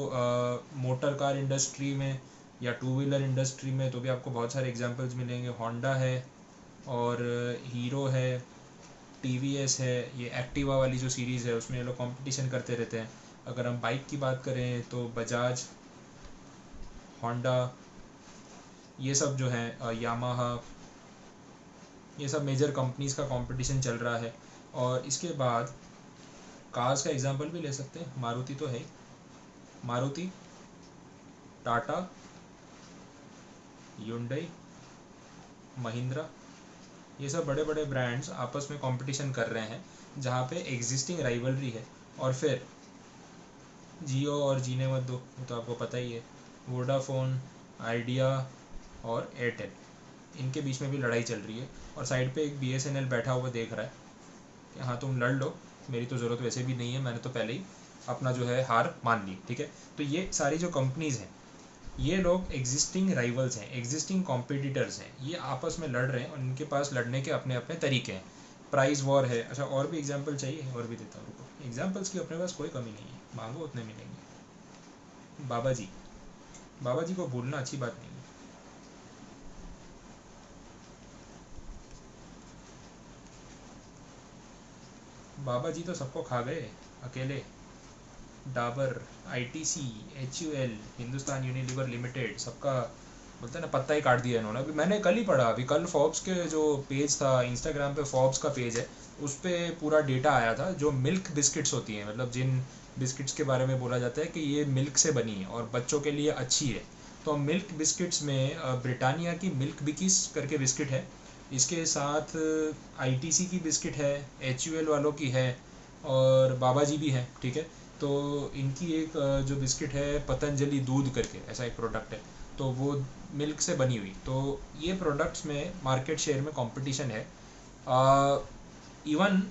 मोटर कार इंडस्ट्री में या टू व्हीलर इंडस्ट्री में, तो भी आपको बहुत सारे एग्जांपल्स मिलेंगे। होंडा है, और हीरो है, टीवीएस है, ये एक्टिवा वाली जो सीरीज़ है उसमें ये लोग कंपटीशन करते रहते हैं। अगर हम बाइक की बात करें तो बजाज, होंडा, ये सब जो है, यामाहा, ये सब मेजर कंपनीज़ का कंपटीशन चल रहा है। और इसके बाद कार्स का एग्जांपल भी ले सकते हैं, मारुति तो है ही, मारुति, टाटा, ह्युंडई, महिंद्रा, ये सब बड़े बड़े ब्रांड्स आपस में कंपटीशन कर रहे हैं, जहाँ पे एग्जिस्टिंग राइवलरी है। और फिर जियो और जीने मत दो, वो तो आपको पता ही है, वोडाफोन, आइडिया और एयरटेल, इनके बीच में भी लड़ाई चल रही है। और साइड पे एक बीएसएनएल बैठा हुआ देख रहा है कि हाँ तुम लड़ लो, मेरी तो ज़रूरत वैसे भी नहीं है, मैंने तो पहले ही अपना जो है हार मान ली, ठीक है। तो ये सारी जो कंपनीज़ हैं, ये लोग एग्जिस्टिंग राइवल्स हैं, एग्जिस्टिंग कॉम्पिटिटर्स हैं, ये आपस में लड़ रहे हैं और इनके पास लड़ने के अपने अपने तरीके हैं। प्राइस वॉर है। अच्छा, और भी एग्जांपल चाहिए? और भी देता हूँ, रुको। एग्जांपल्स की अपने पास कोई कमी नहीं है, मांगो उतने मिलेंगे। बाबा जी, बाबा जी को भूलना अच्छी बात नहीं है। बाबा जी तो सबको खा गए अकेले। Dabur, ITC, HUL, Hindustan Unilever limited, सबका बोलते हैं ना पत्ता ही काट दिया इन्होंने। अभी मैंने कल ही पढ़ा, अभी कल फोर्ब्स के जो पेज था इंस्टाग्राम पे, फोर्ब्स का पेज है, उस पर पूरा डेटा आया था जो मिल्क बिस्किट्स होती हैं, मतलब जिन बिस्किट्स के बारे में बोला जाता है कि ये मिल्क से बनी है और बच्चों के लिए अच्छी है। तो मिल्क बिस्किट्स में ब्रिटानिया की मिल्क बिकीज करके बिस्किट है, इसके साथ आईटीसी की बिस्किट है, एचयूएल वालों की है, और बाबा जी भी हैं, ठीक है। तो इनकी एक जो बिस्किट है पतंजलि दूध करके, ऐसा एक प्रोडक्ट है, तो वो मिल्क से बनी हुई। तो ये प्रोडक्ट्स में मार्केट शेयर में कंपटीशन है। इवन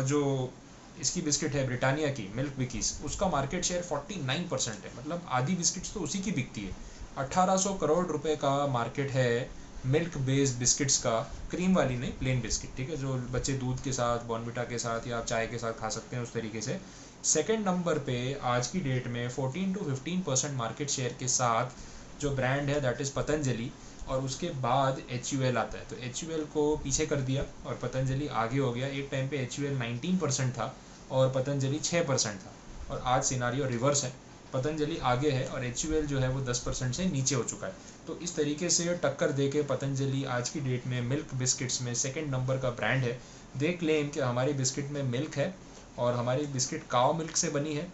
जो इसकी बिस्किट है ब्रिटानिया की मिल्क बिकीज, उसका मार्केट शेयर 49% है, मतलब आधी बिस्किट्स तो उसी की बिकती है। 1800 करोड़ रुपए का मार्केट है मिल्क बेस्ड बिस्किट्स का, क्रीम वाली नहीं, प्लेन बिस्किट, ठीक है, जो बच्चे दूध के साथ, बॉर्नविटा के साथ या आप चाय के साथ खा सकते हैं उस तरीके से। सेकंड नंबर पे आज की डेट में 14 to 15% मार्केट शेयर के साथ जो ब्रांड है दैट इज़ पतंजलि, और उसके बाद HUL आता है। तो HUL को पीछे कर दिया और पतंजलि आगे हो गया। एक टाइम पे HUL 19% था और पतंजलि 6% था, और आज सिनारियो रिवर्स है, पतंजलि आगे है और HUL जो है वो 10% से नीचे हो चुका है। तो इस तरीके से टक्कर दे के पतंजलि आज की डेट में मिल्क बिस्किट्स में सेकंड नंबर का ब्रांड है। दे क्लेम कि हमारी बिस्किट में मिल्क है और हमारी बिस्किट काव मिल्क से बनी है,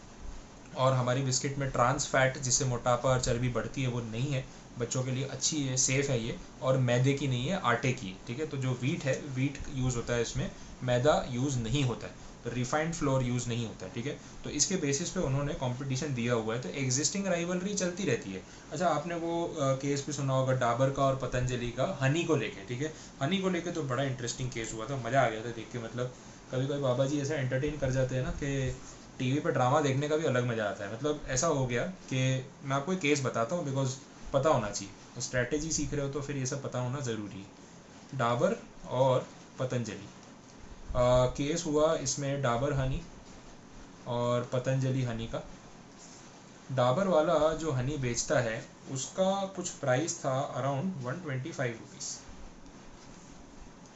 और हमारी बिस्किट में ट्रांस फैट जिससे मोटापा और चर्बी बढ़ती है वो नहीं है, बच्चों के लिए अच्छी है, सेफ़ है ये, और मैदे की नहीं है, आटे की है, ठीक है। तो जो वीट है, वीट यूज़ होता है इसमें, मैदा यूज़ नहीं होता है, तो रिफाइंड फ्लोर यूज़ नहीं होता है, ठीक है। तो इसके बेसिस पे उन्होंने कंपटीशन दिया हुआ है, तो एग्जिस्टिंग राइवलरी चलती रहती है। अच्छा, आपने वो केस भी सुना होगा डाबर का और पतंजलि का हनी को लेके, ठीक है। हनी को लेके तो बड़ा इंटरेस्टिंग केस हुआ था, मज़ा आ गया था देख के। मतलब कभी कभी बाबा जी ऐसा एंटरटेन कर जाते हैं ना कि टीवी पर ड्रामा देखने का भी अलग मज़ा आता है। मतलब ऐसा हो गया कि मैं आपको एक केस बताता हूँ, बिकॉज पता होना चाहिए, तो स्ट्रैटेजी सीख रहे हो तो फिर ये सब पता होना ज़रूरी है। डाबर और पतंजलि केस हुआ, इसमें डाबर हनी और पतंजलि हनी का। डाबर वाला जो हनी बेचता है उसका कुछ प्राइस था अराउंड 125 रुपीज़,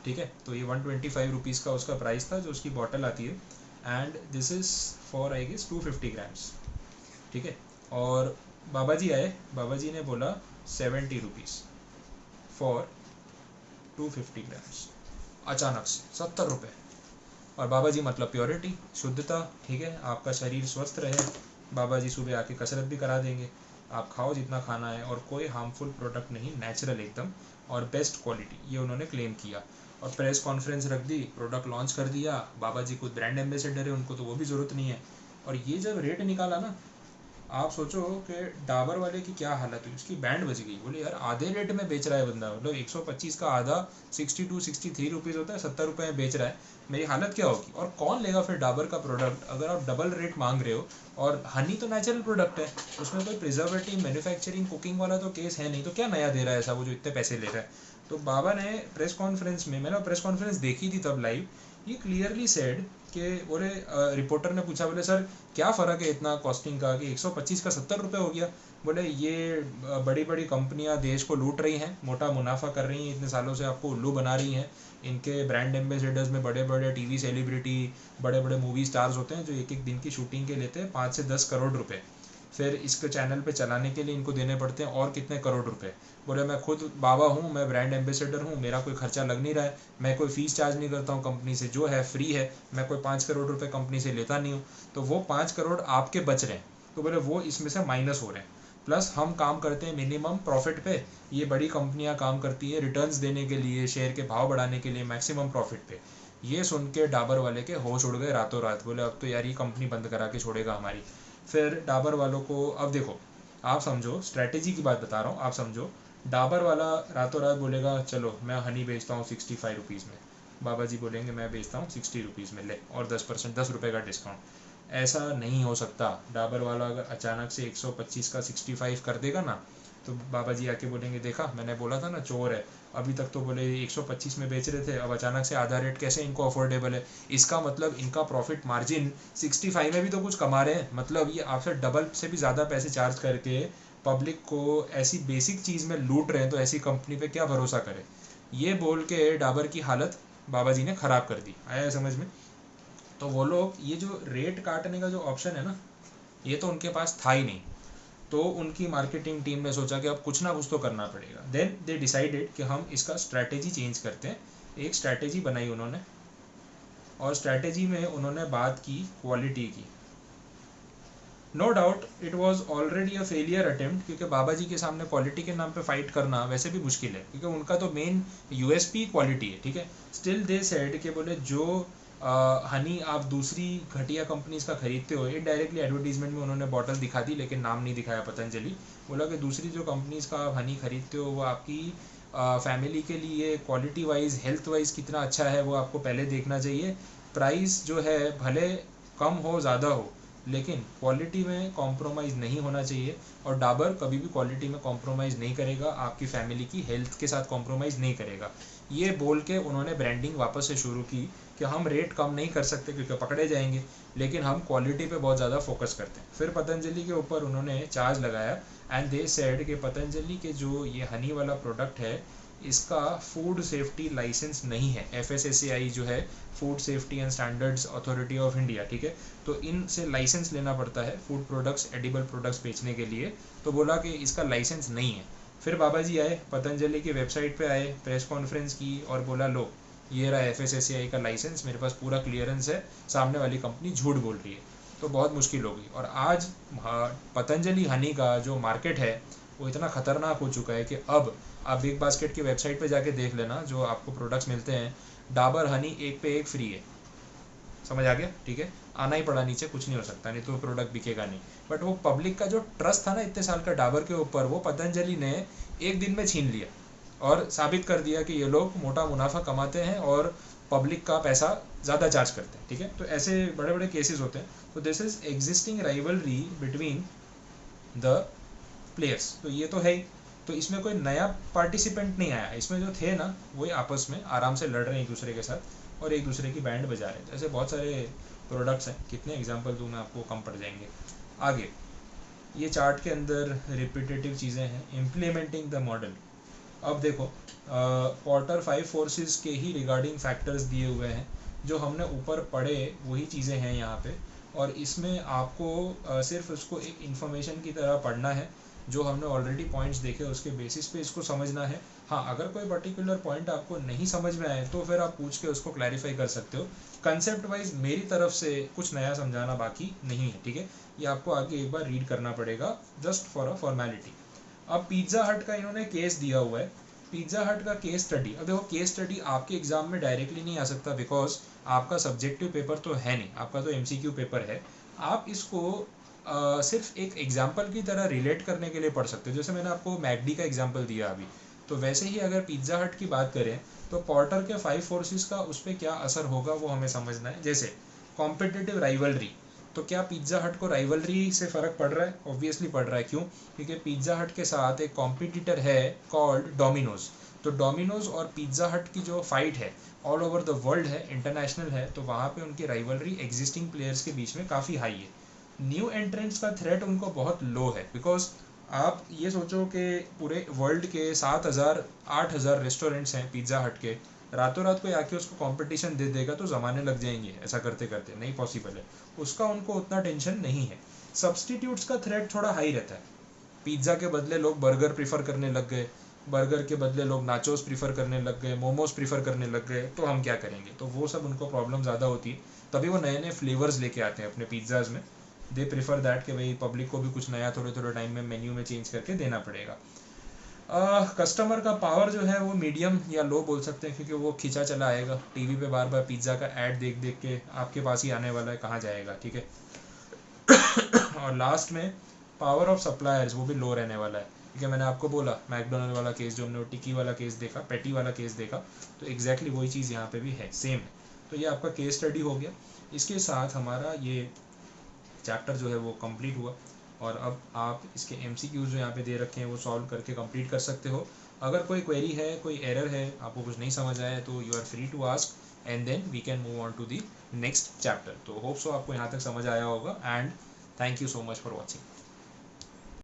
ठीक है। तो ये 125 रुपीज़ का उसका प्राइस था जो उसकी बॉटल आती है, and this is for I guess 250 grams, ठीक है। और बाबा जी आए, बाबा जी ने बोला 70 रुपीज़ फॉर 250 ग्राम्स, अचानक से 70 रुपये। और बाबा जी मतलब प्योरिटी, शुद्धता, ठीक है, आपका शरीर स्वस्थ रहे, बाबा जी सुबह आके कसरत भी करा देंगे, आप खाओ जितना खाना है, और कोई हार्मफुल प्रोडक्ट नहीं, नेचुरल एकदम, और बेस्ट क्वालिटी, ये उन्होंने क्लेम किया। और प्रेस कॉन्फ्रेंस रख दी, प्रोडक्ट लॉन्च कर दिया। बाबा जी खुद ब्रांड एम्बेसडर है, उनको तो वो भी ज़रूरत नहीं है। और ये जब रेट निकाला ना, आप सोचो कि डाबर वाले की क्या हालत हुई, उसकी बैंड बज गई। बोले यार आधे रेट में बेच रहा है बंदा, मतलब 125 का आधा 62 63 रुपीज़ होता है, 70 रुपये में बेच रहा है, मेरी हालत क्या होगी। और कौन लेगा फिर डाबर का प्रोडक्ट अगर आप डबल रेट मांग रहे हो। और हनी तो नेचुरल प्रोडक्ट है, उसमें कोई प्रिजर्वेटिव, मैन्युफैक्चरिंग, कुकिंग वाला तो केस है नहीं, तो क्या नया दे रहा है ऐसा वो जो इतने पैसे ले रहा है। तो बाबा ने प्रेस कॉन्फ्रेंस में, मैंने प्रेस कॉन्फ्रेंस देखी थी तब लाइव, ये क्लियरली सेड कि बोले, रिपोर्टर ने पूछा, बोले सर क्या फ़र्क है इतना कॉस्टिंग का कि 125 का 70 रुपये हो गया। बोले ये बड़ी बड़ी कंपनियां देश को लूट रही हैं, मोटा मुनाफा कर रही हैं, इतने सालों से आपको उल्लू बना रही हैं। इनके ब्रांड एम्बेसडर्स में बड़े बड़े टीवी सेलिब्रिटी, बड़े बड़े मूवी स्टार्स होते हैं जो एक एक दिन की शूटिंग के लेते हैं 5 से 10 करोड़ रुपए, फिर इसके चैनल पे चलाने के लिए इनको देने पड़ते हैं और कितने करोड़ रुपए। बोले मैं खुद बाबा हूँ, मैं ब्रांड एम्बेसडर हूँ, मेरा कोई खर्चा लग नहीं रहा है, मैं कोई फीस चार्ज नहीं करता हूँ कंपनी से, जो है फ्री है, मैं कोई 5 करोड़ रुपए कंपनी से लेता नहीं हूँ। तो वो 5 करोड़ आपके बच रहे हैं, तो बोले वो इसमें से माइनस हो रहे हैं, प्लस हम काम करते हैं मिनिमम प्रॉफिट पे, ये बड़ी कंपनियां काम करती है रिटर्न्स देने के लिए, शेयर के भाव बढ़ाने के लिए मैक्सिमम प्रॉफिट पे। ये सुन के डाबर वाले के होश उड़ गए रातों रात। बोले अब तो यार ये कंपनी बंद करा के छोड़ेगा हमारी। फिर डाबर वालों को, अब देखो आप समझो, स्ट्रैटेजी की बात बता रहा हूँ, आप समझो, डाबर वाला रातों रात बोलेगा चलो मैं हनी बेचता हूँ 65 रुपीज़ में, बाबा जी बोलेंगे मैं बेचता हूँ 60 रुपीज़ में, ले और 10% 10 रुपये का डिस्काउंट। ऐसा नहीं हो सकता। डाबर वाला अगर अचानक से 125 का 65 कर देगा ना, तो बाबा जी आके बोलेंगे देखा मैंने बोला था ना चोर है, अभी तक तो बोले 125 में बेच रहे थे, अब अचानक से आधा रेट कैसे इनको अफोर्डेबल है। इसका मतलब इनका प्रॉफिट मार्जिन 65 में भी तो कुछ कमा रहे हैं, मतलब ये आपसे डबल से भी ज़्यादा पैसे चार्ज करके पब्लिक को ऐसी बेसिक चीज़ में लूट रहे हैं, तो ऐसी कंपनी पे क्या भरोसा करे। ये बोल के डाबर की हालत बाबा जी ने ख़राब कर दी। आया समझ में। तो वो लोग ये जो रेट काटने का जो ऑप्शन है ना, ये तो उनके पास था ही नहीं। तो उनकी मार्केटिंग टीम ने सोचा कि अब कुछ ना कुछ तो करना पड़ेगा। देन दे डिसाइडेड कि हम इसका स्ट्रैटेजी चेंज करते हैं। एक स्ट्रैटेजी बनाई उन्होंने, और स्ट्रैटेजी में उन्होंने बात की क्वालिटी की। No doubt it was already a failure attempt, क्योंकि बाबा जी के सामने क्वालिटी के नाम पे फाइट करना वैसे भी मुश्किल है, क्योंकि उनका तो मेन यूएसपी क्वालिटी है, ठीक है। स्टिल दे सेड कि बोले जो हनी आप दूसरी घटिया कंपनीज का खरीदते हो, इनडायरेक्टली एडवर्टीजमेंट में उन्होंने बॉटल दिखा दी लेकिन नाम नहीं दिखाया पतंजलि। बोला कि दूसरी जो कंपनीज का आप हनी खरीदते हो वो आपकी फैमिली के लिए क्वालिटी वाइज, हेल्थ वाइज कितना अच्छा है वो आपको पहले देखना चाहिए। प्राइस जो है भले कम हो ज़्यादा हो, लेकिन क्वालिटी में कॉम्प्रोमाइज़ नहीं होना चाहिए, और डाबर कभी भी क्वालिटी में कॉम्प्रोमाइज़ नहीं करेगा, आपकी फैमिली की हेल्थ के साथ कॉम्प्रोमाइज़ नहीं करेगा। ये बोल के उन्होंने ब्रांडिंग वापस से शुरू की कि हम रेट कम नहीं कर सकते क्योंकि पकड़े जाएंगे, लेकिन हम क्वालिटी पे बहुत ज़्यादा फोकस करते हैं। फिर पतंजलि के ऊपर उन्होंने चार्ज लगाया एंड दे सेड कि पतंजलि के जो ये हनी वाला प्रोडक्ट है इसका फूड सेफ्टी लाइसेंस नहीं है, FSSAI जो है food safety and standards authority of India, ठीक है, तो इनसे लाइसेंस लेना पड़ता है फूड प्रोडक्ट्स एडिबल प्रोडक्ट्स बेचने के लिए। तो बोला कि इसका लाइसेंस नहीं है। फिर बाबा जी आए, पतंजलि की वेबसाइट पे आए, प्रेस कॉन्फ्रेंस की और बोला लो ये रहा FSSAI का लाइसेंस, मेरे पास पूरा क्लियरेंस है, सामने वाली कंपनी झूठ बोल रही है। तो बहुत मुश्किल हो गई। और आज पतंजलि हनी का जो मार्केट है वो इतना ख़तरनाक हो चुका है कि अब आप बिग बास्केट की वेबसाइट पे जाके देख लेना, जो आपको प्रोडक्ट्स मिलते हैं, डाबर हनी एक पे एक फ्री है। समझ आ गया, ठीक है, आना ही पड़ा नीचे, कुछ नहीं हो सकता, नहीं तो प्रोडक्ट बिकेगा नहीं। बट वो पब्लिक का जो ट्रस्ट था ना इतने साल का डाबर के ऊपर, वो पतंजलि ने एक दिन में छीन लिया और साबित कर दिया कि ये लोग मोटा मुनाफा कमाते हैं और पब्लिक का पैसा ज़्यादा चार्ज करते हैं, ठीक है। तो ऐसे बड़े बड़े केसेस होते हैं। तो this is existing rivalry between the players, तो ये तो है ही। तो इसमें कोई नया पार्टिसिपेंट नहीं आया, इसमें जो थे ना वही आपस में आराम से लड़ रहे हैं एक दूसरे के साथ और एक दूसरे की बैंड बजा रहे हैं। ऐसे बहुत सारे प्रोडक्ट्स हैं, कितने एग्जांपल दूँ मैं आपको, कम पड़ जाएंगे। आगे ये चार्ट के अंदर रिपीटेटिव चीज़ें हैं, इम्प्लीमेंटिंग द मॉडल। अब देखो क्वार्टर 5 फोर्सेस के ही रिगार्डिंग फैक्टर्स दिए हुए हैं, जो हमने ऊपर पढ़े वही चीज़ें हैं यहाँ पे, और इसमें आपको सिर्फ उसको एक इन्फॉर्मेशन की तरह पढ़ना है, जो हमने ऑलरेडी पॉइंट्स देखे उसके बेसिस पे इसको समझना है। हाँ, अगर कोई पर्टिकुलर पॉइंट आपको नहीं समझ में आए तो फिर आप पूछ के उसको क्लैरिफाई कर सकते हो। कंसेप्ट वाइज मेरी तरफ से कुछ नया समझाना बाकी नहीं है, ठीक है, ये आपको आगे एक बार रीड करना पड़ेगा जस्ट फॉर अ फॉर्मेलिटी। अब पिज्ज़ा हट का इन्होंने केस दिया हुआ है, पिज्ज़ा हट का केस स्टडी। अब देखो केस स्टडी आपके एग्जाम में डायरेक्टली नहीं आ सकता, बिकॉज आपका सब्जेक्टिव पेपर तो है नहीं, आपका तो MCQ पेपर है। आप इसको सिर्फ एक एग्जाम्पल की तरह रिलेट करने के लिए पढ़ सकते हो, जैसे मैंने आपको मैकडी का एग्जाम्पल दिया अभी। तो वैसे ही अगर पिज्ज़ा हट की बात करें तो पॉर्टर के 5 फोर्सेस का उस पर क्या असर होगा वो हमें समझना है। जैसे कॉम्पिटिटिव राइवलरी, तो क्या पिज्ज़ा हट को राइवलरी से फ़र्क पड़ रहा है? ऑब्वियसली पड़ रहा है। क्यों? क्योंकि पिज्ज़ा हट के साथ एक कॉम्पिटिटर है कॉल्ड डोमिनोज। तो डोमिनोज और पिज्ज़ा हट की जो फाइट है ऑल ओवर द वर्ल्ड है, इंटरनेशनल है, तो वहाँ पे उनकी राइवलरी एग्जिस्टिंग प्लेयर्स के बीच में काफ़ी हाई है। न्यू एंट्रेंट्स का थ्रेट उनको बहुत लो है, बिकॉज आप ये सोचो कि पूरे वर्ल्ड के 7,000-8,000 रेस्टोरेंट्स हैं पिज्ज़ा हट के, रातों रात कोई आके उसको कंपटीशन दे देगा तो ज़माने लग जाएंगे, ऐसा करते करते नहीं पॉसिबल है। उसका उनको उतना टेंशन नहीं है। सब्सटीट्यूट्स का थ्रेट थोड़ा हाई रहता है। पिज्ज़ा के बदले लोग बर्गर प्रीफर करने लग गए, बर्गर के बदले लोग नाचोस प्रीफर करने लग गए, मोमोज प्रीफर करने लग गए, तो हम क्या करेंगे? तो वो सब उनको प्रॉब्लम ज़्यादा होती है, तभी वो नए नए फ्लेवर्स लेके आते हैं अपने पिज्ज़ाज़ में। दे प्रीफर दैट कि भाई पब्लिक को भी कुछ नया थोड़े थोड़े टाइम में मेन्यू में चेंज करके देना पड़ेगा। कस्टमर का पावर जो है वो मीडियम या लो बोल सकते हैं, क्योंकि वो खींचा चला आएगा। टीवी पे बार बार पिज्ज़ा का ऐड देख देख के आपके पास ही आने वाला है, कहाँ जाएगा, ठीक है। और लास्ट में पावर ऑफ सप्लायर्स वो भी लो रहने वाला है, क्योंकि मैंने आपको बोला मैकडोनल्ड वाला केस, जो हमने टिक्की वाला केस देखा, पैटी वाला केस देखा, तो एग्जैक्टली वही चीज़ यहाँ पे भी है, सेम है। तो ये आपका केस स्टडी हो गया। इसके साथ हमारा ये चैप्टर जो है वो कंप्लीट हुआ, और अब आप इसके MCQs जो यहाँ पे दे रखे हैं वो सॉल्व करके कंप्लीट कर सकते हो। अगर कोई क्वेरी है, कोई एरर है, आपको कुछ नहीं समझ आया, तो you are free to ask and then we can move on to the next chapter. तो होप सो आपको यहाँ तक समझ आया होगा, and thank you so much for watching.